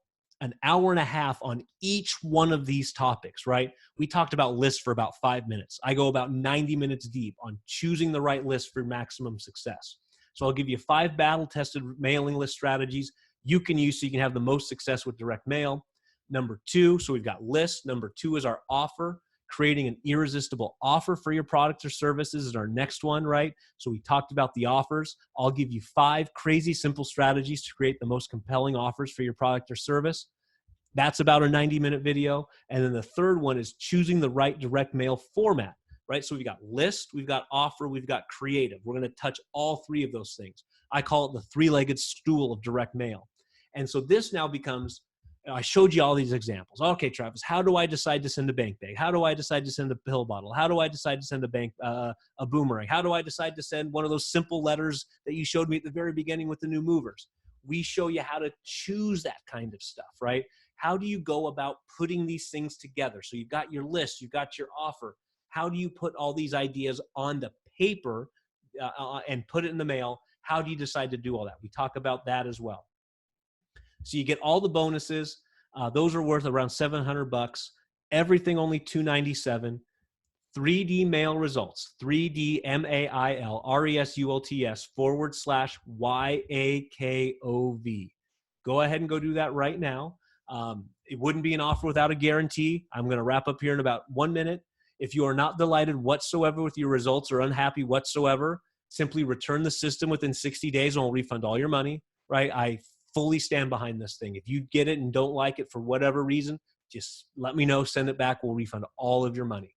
an hour and a half on each one of these topics, right? We talked about lists for about 5 minutes. I go about 90 minutes deep on choosing the right list for maximum success. So I'll give you 5 battle-tested mailing list strategies you can use so you can have the most success with direct mail. Number 2, so we've got lists. Number 2 is our offer. Creating an irresistible offer for your products or services is our next one, right? So we talked about the offers. I'll give you 5 crazy simple strategies to create the most compelling offers for your product or service. That's about a 90-minute video. And then the third one is choosing the right direct mail format, right? So we've got list, we've got offer, we've got creative. We're going to touch all 3 of those things. I call it the 3-legged stool of direct mail. And so this now becomes, I showed you all these examples. Okay, Travis, how do I decide to send a bank bag? How do I decide to send a pill bottle? How do I decide to send a boomerang? How do I decide to send one of those simple letters that you showed me at the very beginning with the new movers? We show you how to choose that kind of stuff, right? How do you go about putting these things together? So you've got your list, you've got your offer. How do you put all these ideas on the paper and put it in the mail? How do you decide to do all that? We talk about that as well. So you get all the bonuses. Those are worth around $700. Everything only $297. 3D mail results. 3dmailresults /YAKOV. Go ahead and go do that right now. it wouldn't be an offer without a guarantee. I'm going to wrap up here in about 1 minute. If you are not delighted whatsoever with your results or unhappy whatsoever, simply return the system within 60 days and we'll refund all your money, right? I fully stand behind this thing. If you get it and don't like it for whatever reason, just let me know, send it back. We'll refund all of your money.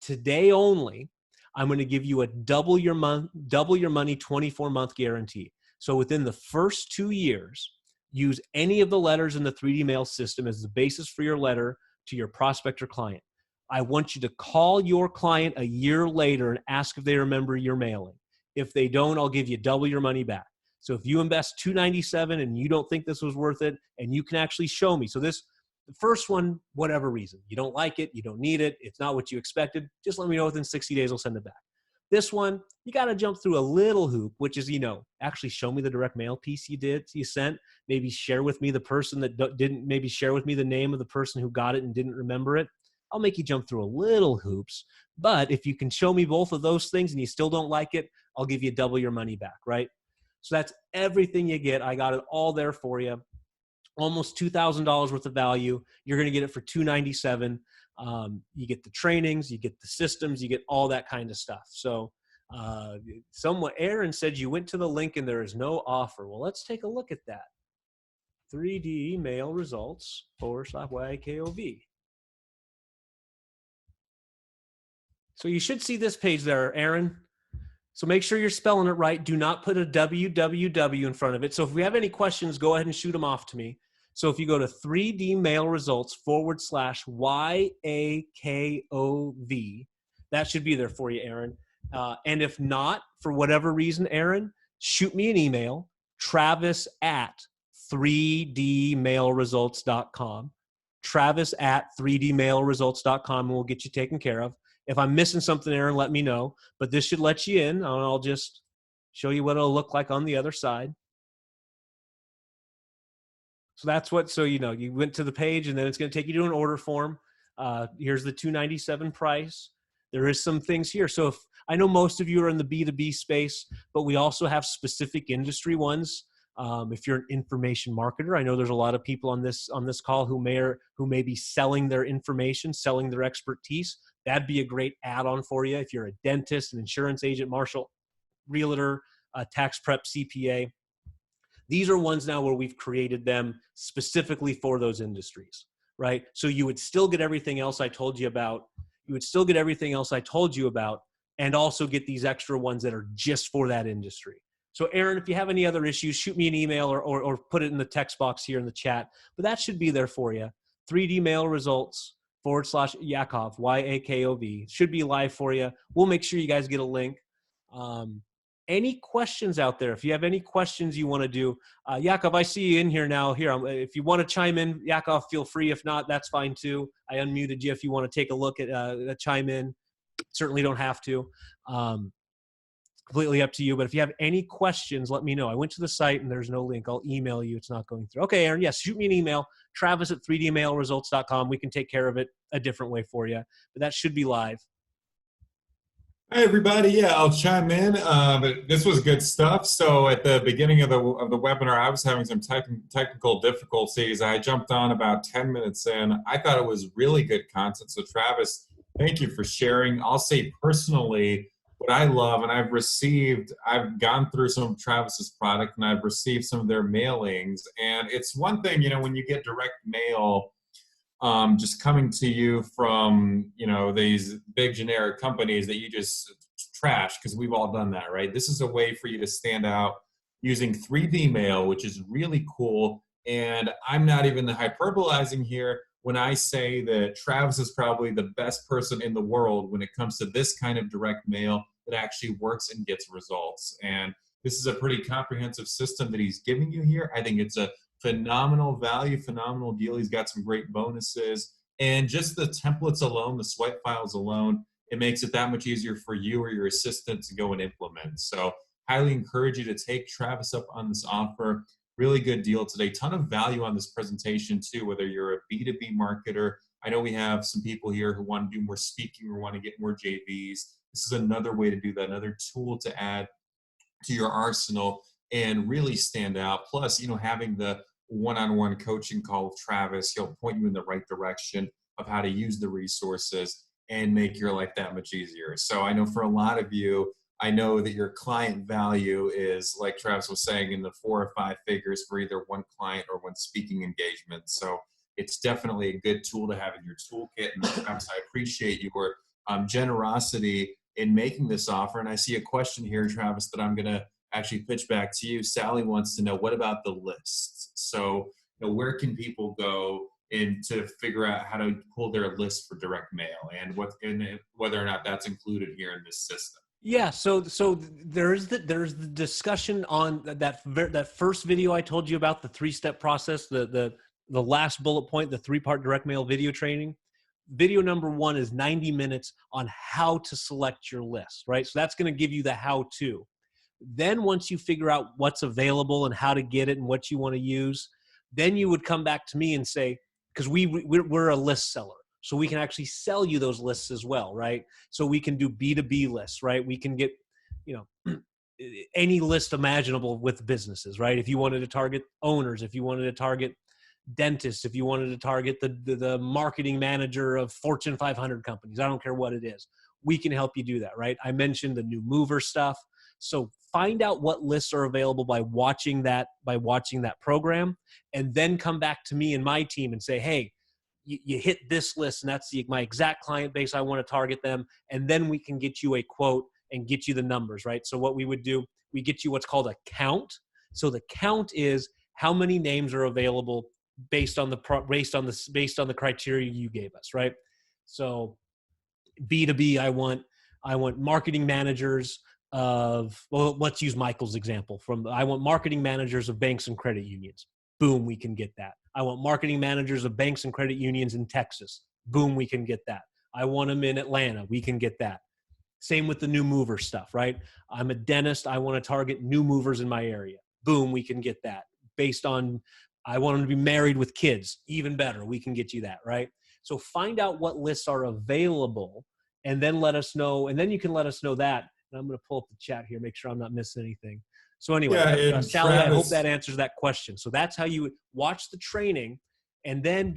Today only, I'm going to give you a double your money 24-month guarantee. So within the first 2 years, use any of the letters in the 3D mail system as the basis for your letter to your prospect or client. I want you to call your client a year later and ask if they remember your mailing. If they don't, I'll give you double your money back. So if you invest $297 and you don't think this was worth it, and you can actually show me. So the first one, whatever reason, you don't like it, you don't need it, it's not what you expected, just let me know within 60 days, I'll send it back. This one, you got to jump through a little hoop, which is, actually show me the direct mail piece you sent, maybe share with me the person that didn't, maybe share with me the name of the person who got it and didn't remember it. I'll make you jump through a little hoops. But if you can show me both of those things and you still don't like it, I'll give you double your money back, right? So that's everything you get. I got it all there for you. Almost $2,000 worth of value. You're going to get it for $297. You get the trainings, you get the systems, you get all that kind of stuff. So Aaron said you went to the link and there is no offer. Well, let's take a look at that. 3D mail results /YKOV. So you should see this page there, Aaron. So make sure you're spelling it right. Do not put a www in front of it. So if we have any questions, go ahead and shoot them off to me. So if you go to 3D mail results /YAKOV, that should be there for you, Aaron. And if not, for whatever reason, Aaron, shoot me an email, travis@3dmailresults.com. travis@3dmailresults.com, and we'll get you taken care of. If I'm missing something, Aaron, let me know. But this should let you in, and I'll just show you what it'll look like on the other side. So that's what, you went to the page, and then it's going to take you to an order form. Here's the $297 price. There is some things here. So I know most of you are in the B2B space, but we also have specific industry ones. If you're an information marketer, I know there's a lot of people on this call who may be selling their information, selling their expertise. That'd be a great add-on for you. If you're a dentist, an insurance agent, marshal, realtor, tax prep, CPA. These are ones now where we've created them specifically for those industries, right? So you would still get everything else I told you about. And also get these extra ones that are just for that industry. So Aaron, if you have any other issues, shoot me an email or put it in the text box here in the chat. But that should be there for you. 3D mail results /Yakov, YAKOV. Should be live for you. We'll make sure you guys get a link. Any questions out there? If you have any questions you want to do, Yakov, I see you in here now. Here, if you want to chime in, Yakov, feel free. If not, that's fine too. I unmuted you if you want to take a look at chime in. Certainly don't have to. Completely up to you. But if you have any questions, let me know. I went to the site and there's no link. I'll email you. It's not going through. Okay, Aaron, yes, shoot me an email, travis@3dmailresults.com. We can take care of it a different way for you. But that should be live. Hi, everybody. Yeah, I'll chime in. But this was good stuff. So at the beginning of the webinar, I was having some technical difficulties. I jumped on about 10 minutes in. I thought it was really good content. So Travis, thank you for sharing. I'll say personally, what I love, and I've gone through some of Travis's product and I've received some of their mailings. And it's one thing, when you get direct mail, just coming to you from, these big generic companies that you just trash, because we've all done that, right? This is a way for you to stand out using 3D mail, which is really cool. And I'm not even hyperbolizing here when I say that Travis is probably the best person in the world when it comes to this kind of direct mail that actually works and gets results. And this is a pretty comprehensive system that he's giving you here. I think it's a phenomenal value, phenomenal deal. He's got some great bonuses. And just the templates alone, the swipe files alone, it makes it that much easier for you or your assistant to go and implement. So highly encourage you to take Travis up on this offer. Really good deal today. Ton of value on this presentation too, whether you're a B2B marketer. I know we have some people here who want to do more speaking or want to get more JVs. This is another way to do that, another tool to add to your arsenal and really stand out. Plus, having the one-on-one coaching call with Travis. He'll point you in the right direction of how to use the resources and make your life that much easier. So I know for a lot of you, I know that your client value is, like Travis was saying, in the 4 or 5 figures for either one client or one speaking engagement. So it's definitely a good tool to have in your toolkit. And Travis, I appreciate your generosity in making this offer. And I see a question here, Travis, that I'm going to actually pitch back to you. Sally wants to know, what about the lists? So, where can people go in to figure out how to pull their list for direct mail, and whether or not that's included here in this system? Yeah, so there's the discussion on that first video I told you about, the 3-step process, the last bullet point, the 3-part direct mail video training. Video number 1 is 90 minutes on how to select your list, right? So that's going to give you the how to. Then once you figure out what's available and how to get it and what you want to use, then you would come back to me and say, because we're a list seller, so we can actually sell you those lists as well, right? So we can do B2B lists, right? We can get, any list imaginable with businesses, right? If you wanted to target owners, if you wanted to target dentists, if you wanted to target the marketing manager of Fortune 500 companies, I don't care what it is, we can help you do that, right? I mentioned the new mover stuff. So find out what lists are available by watching that program, and then come back to me and my team and say, hey, you hit this list, and that's my exact client base. I want to target them. And then we can get you a quote and get you the numbers, right? So what we would do, we get you what's called a count. So the count is how many names are available based on the criteria you gave us, right? So B2B, I want marketing managers of, well, let's use Michael's example. I want marketing managers of banks and credit unions. Boom, we can get that. I want marketing managers of banks and credit unions in Texas. Boom, we can get that. I want them in Atlanta. We can get that. Same with the new mover stuff, right? I'm a dentist. I want to target new movers in my area. Boom, we can get that. Based on, I want them to be married with kids. Even better, we can get you that, right? So find out what lists are available, and then let us know. And then you can let us know that. And I'm going to pull up the chat here, make sure I'm not missing anything. So anyway, Yeah, and Sally, I hope Travis, that answers that question. So that's how you would watch the training, and then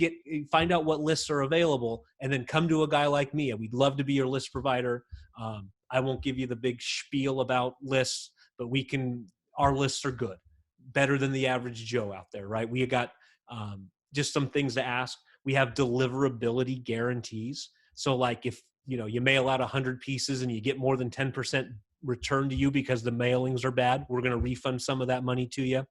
find out what lists are available, and then come to a guy like me. We'd love to be your list provider. I won't give you the big spiel about lists, but our lists are good, better than the average Joe out there, right? We got just some things to ask. We have deliverability guarantees. So like if you mail out 100 pieces and you get more than 10% returned to you because the mailings are bad, we're going to refund some of that money to you.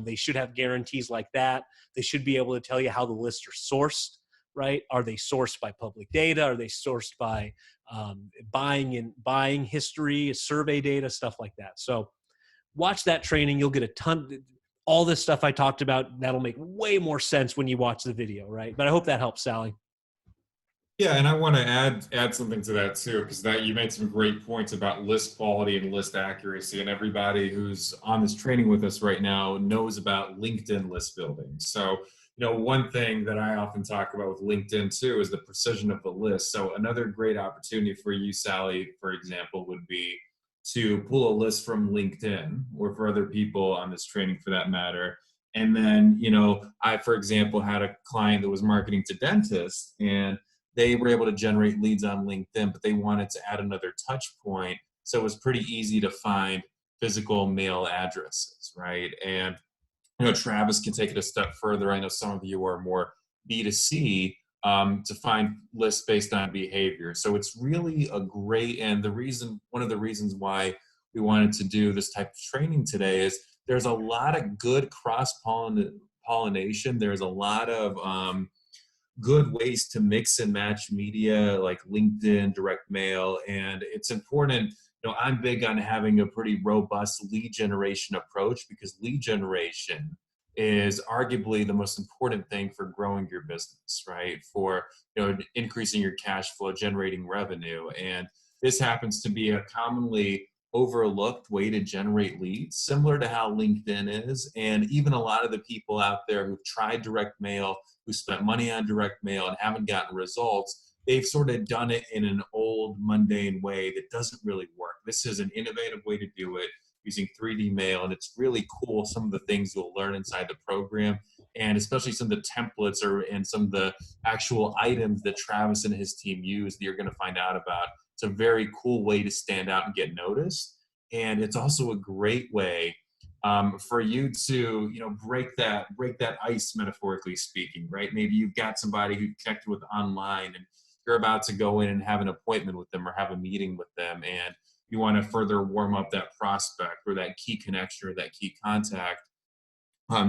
They should have guarantees like that. They should be able to tell you how the lists are sourced, right? Are they sourced by public data? Are they sourced by buying history, survey data, stuff like that? So watch that training. You'll get a ton. All this stuff I talked about, that'll make way more sense when you watch the video, right? But I hope that helps, Sally. yeah, and I want to add something to that too, because that you made some great points about list quality and list accuracy, and everybody who's on this training with us right now knows about LinkedIn list building. So, one thing that I often talk about with LinkedIn too is the precision of the list. So another great opportunity for you, Sally, for example, would be to pull a list from LinkedIn, or for other people on this training for that matter. And then, I, for example, had a client that was marketing to dentists, and they were able to generate leads on LinkedIn, but they wanted to add another touch point. So it was pretty easy to find physical mail addresses, right? And, Travis can take it a step further. I know some of you are more B2C, to find lists based on behavior. So it's really a great, and one of the reasons why we wanted to do this type of training today is there's a lot of good cross-pollination. There's a lot of, good ways to mix and match media like LinkedIn, direct mail. And it's important, I'm big on having a pretty robust lead generation approach, because lead generation is arguably the most important thing for growing your business, right? For, increasing your cash flow, generating revenue. And this happens to be a commonly overlooked way to generate leads, similar to how LinkedIn is. And even a lot of the people out there who've tried direct mail, who spent money on direct mail and haven't gotten results, they've sort of done it in an old mundane way that doesn't really work. This is an innovative way to do it. using 3D mail. And it's really cool, some of the things you'll learn inside the program, and especially some of the templates and some of the actual items that Travis and his team use that you're going to find out about. It's a very cool way to stand out and get noticed. And it's also a great way for you to, break that ice, metaphorically speaking, right? Maybe you've got somebody who connected with online, and you're about to go in and have an appointment with them or have a meeting with them, and you want to further warm up that prospect or that key connection or that key contact.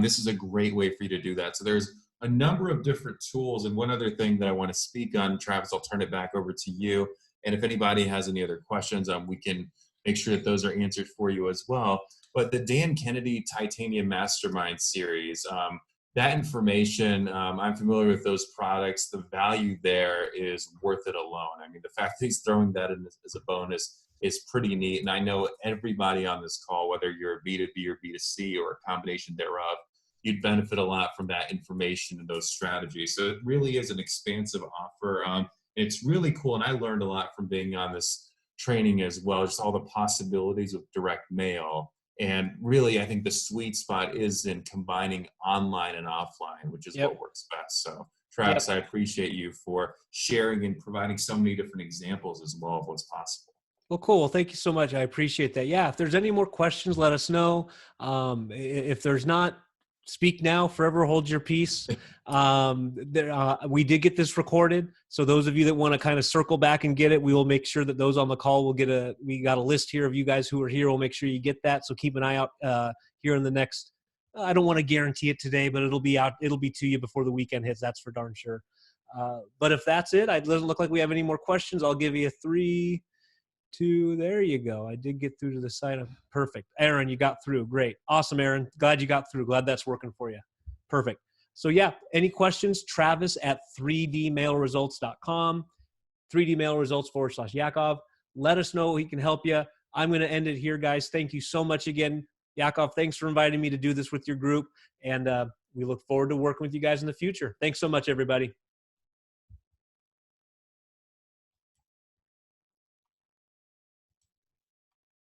This is a great way for you to do that. So there's a number of different tools. And one other thing that I want to speak on, Travis, I'll turn it back over to you. And if anybody has any other questions, we can make sure that those are answered for you as well. But the Dan Kennedy Titanium Mastermind series, that information, I'm familiar with those products. The value there is worth it alone. I mean, the fact that he's throwing that in as a bonus is pretty neat. And I know everybody on this call, whether you're a B2B or B2C or a combination thereof, you'd benefit a lot from that information and those strategies. So it really is an expansive offer. It's really cool. And I learned a lot from being on this training as well, just all the possibilities of direct mail. And really, I think the sweet spot is in combining online and offline, which is what works best. So Travis, I appreciate you for sharing and providing so many different examples as well of what's possible. Well, cool. Well, thank you so much. I appreciate that. Yeah. If there's any more questions, let us know. If there's not, speak now, forever hold your peace. We did get this recorded. So those of you that want to kind of circle back and get it, we will make sure that those on the call will we got a list here of you guys who are here. We'll make sure you get that. So keep an eye out here in the next, I don't want to guarantee it today, but it'll be out. It'll be to you before the weekend hits. That's for darn sure. But if that's it, it doesn't look like we have any more questions. I'll give you a 3, 2, there you go. I did get through to the site. Perfect. Aaron, you got through. Great. Awesome, Aaron. Glad you got through. Glad that's working for you. Perfect. So yeah, any questions? Travis at 3dmailresults.com, 3dmailresults/Yakov. Let us know. He can help you. I'm going to end it here, guys. Thank you so much again. Yakov, thanks for inviting me to do this with your group. And we look forward to working with you guys in the future. Thanks so much, everybody.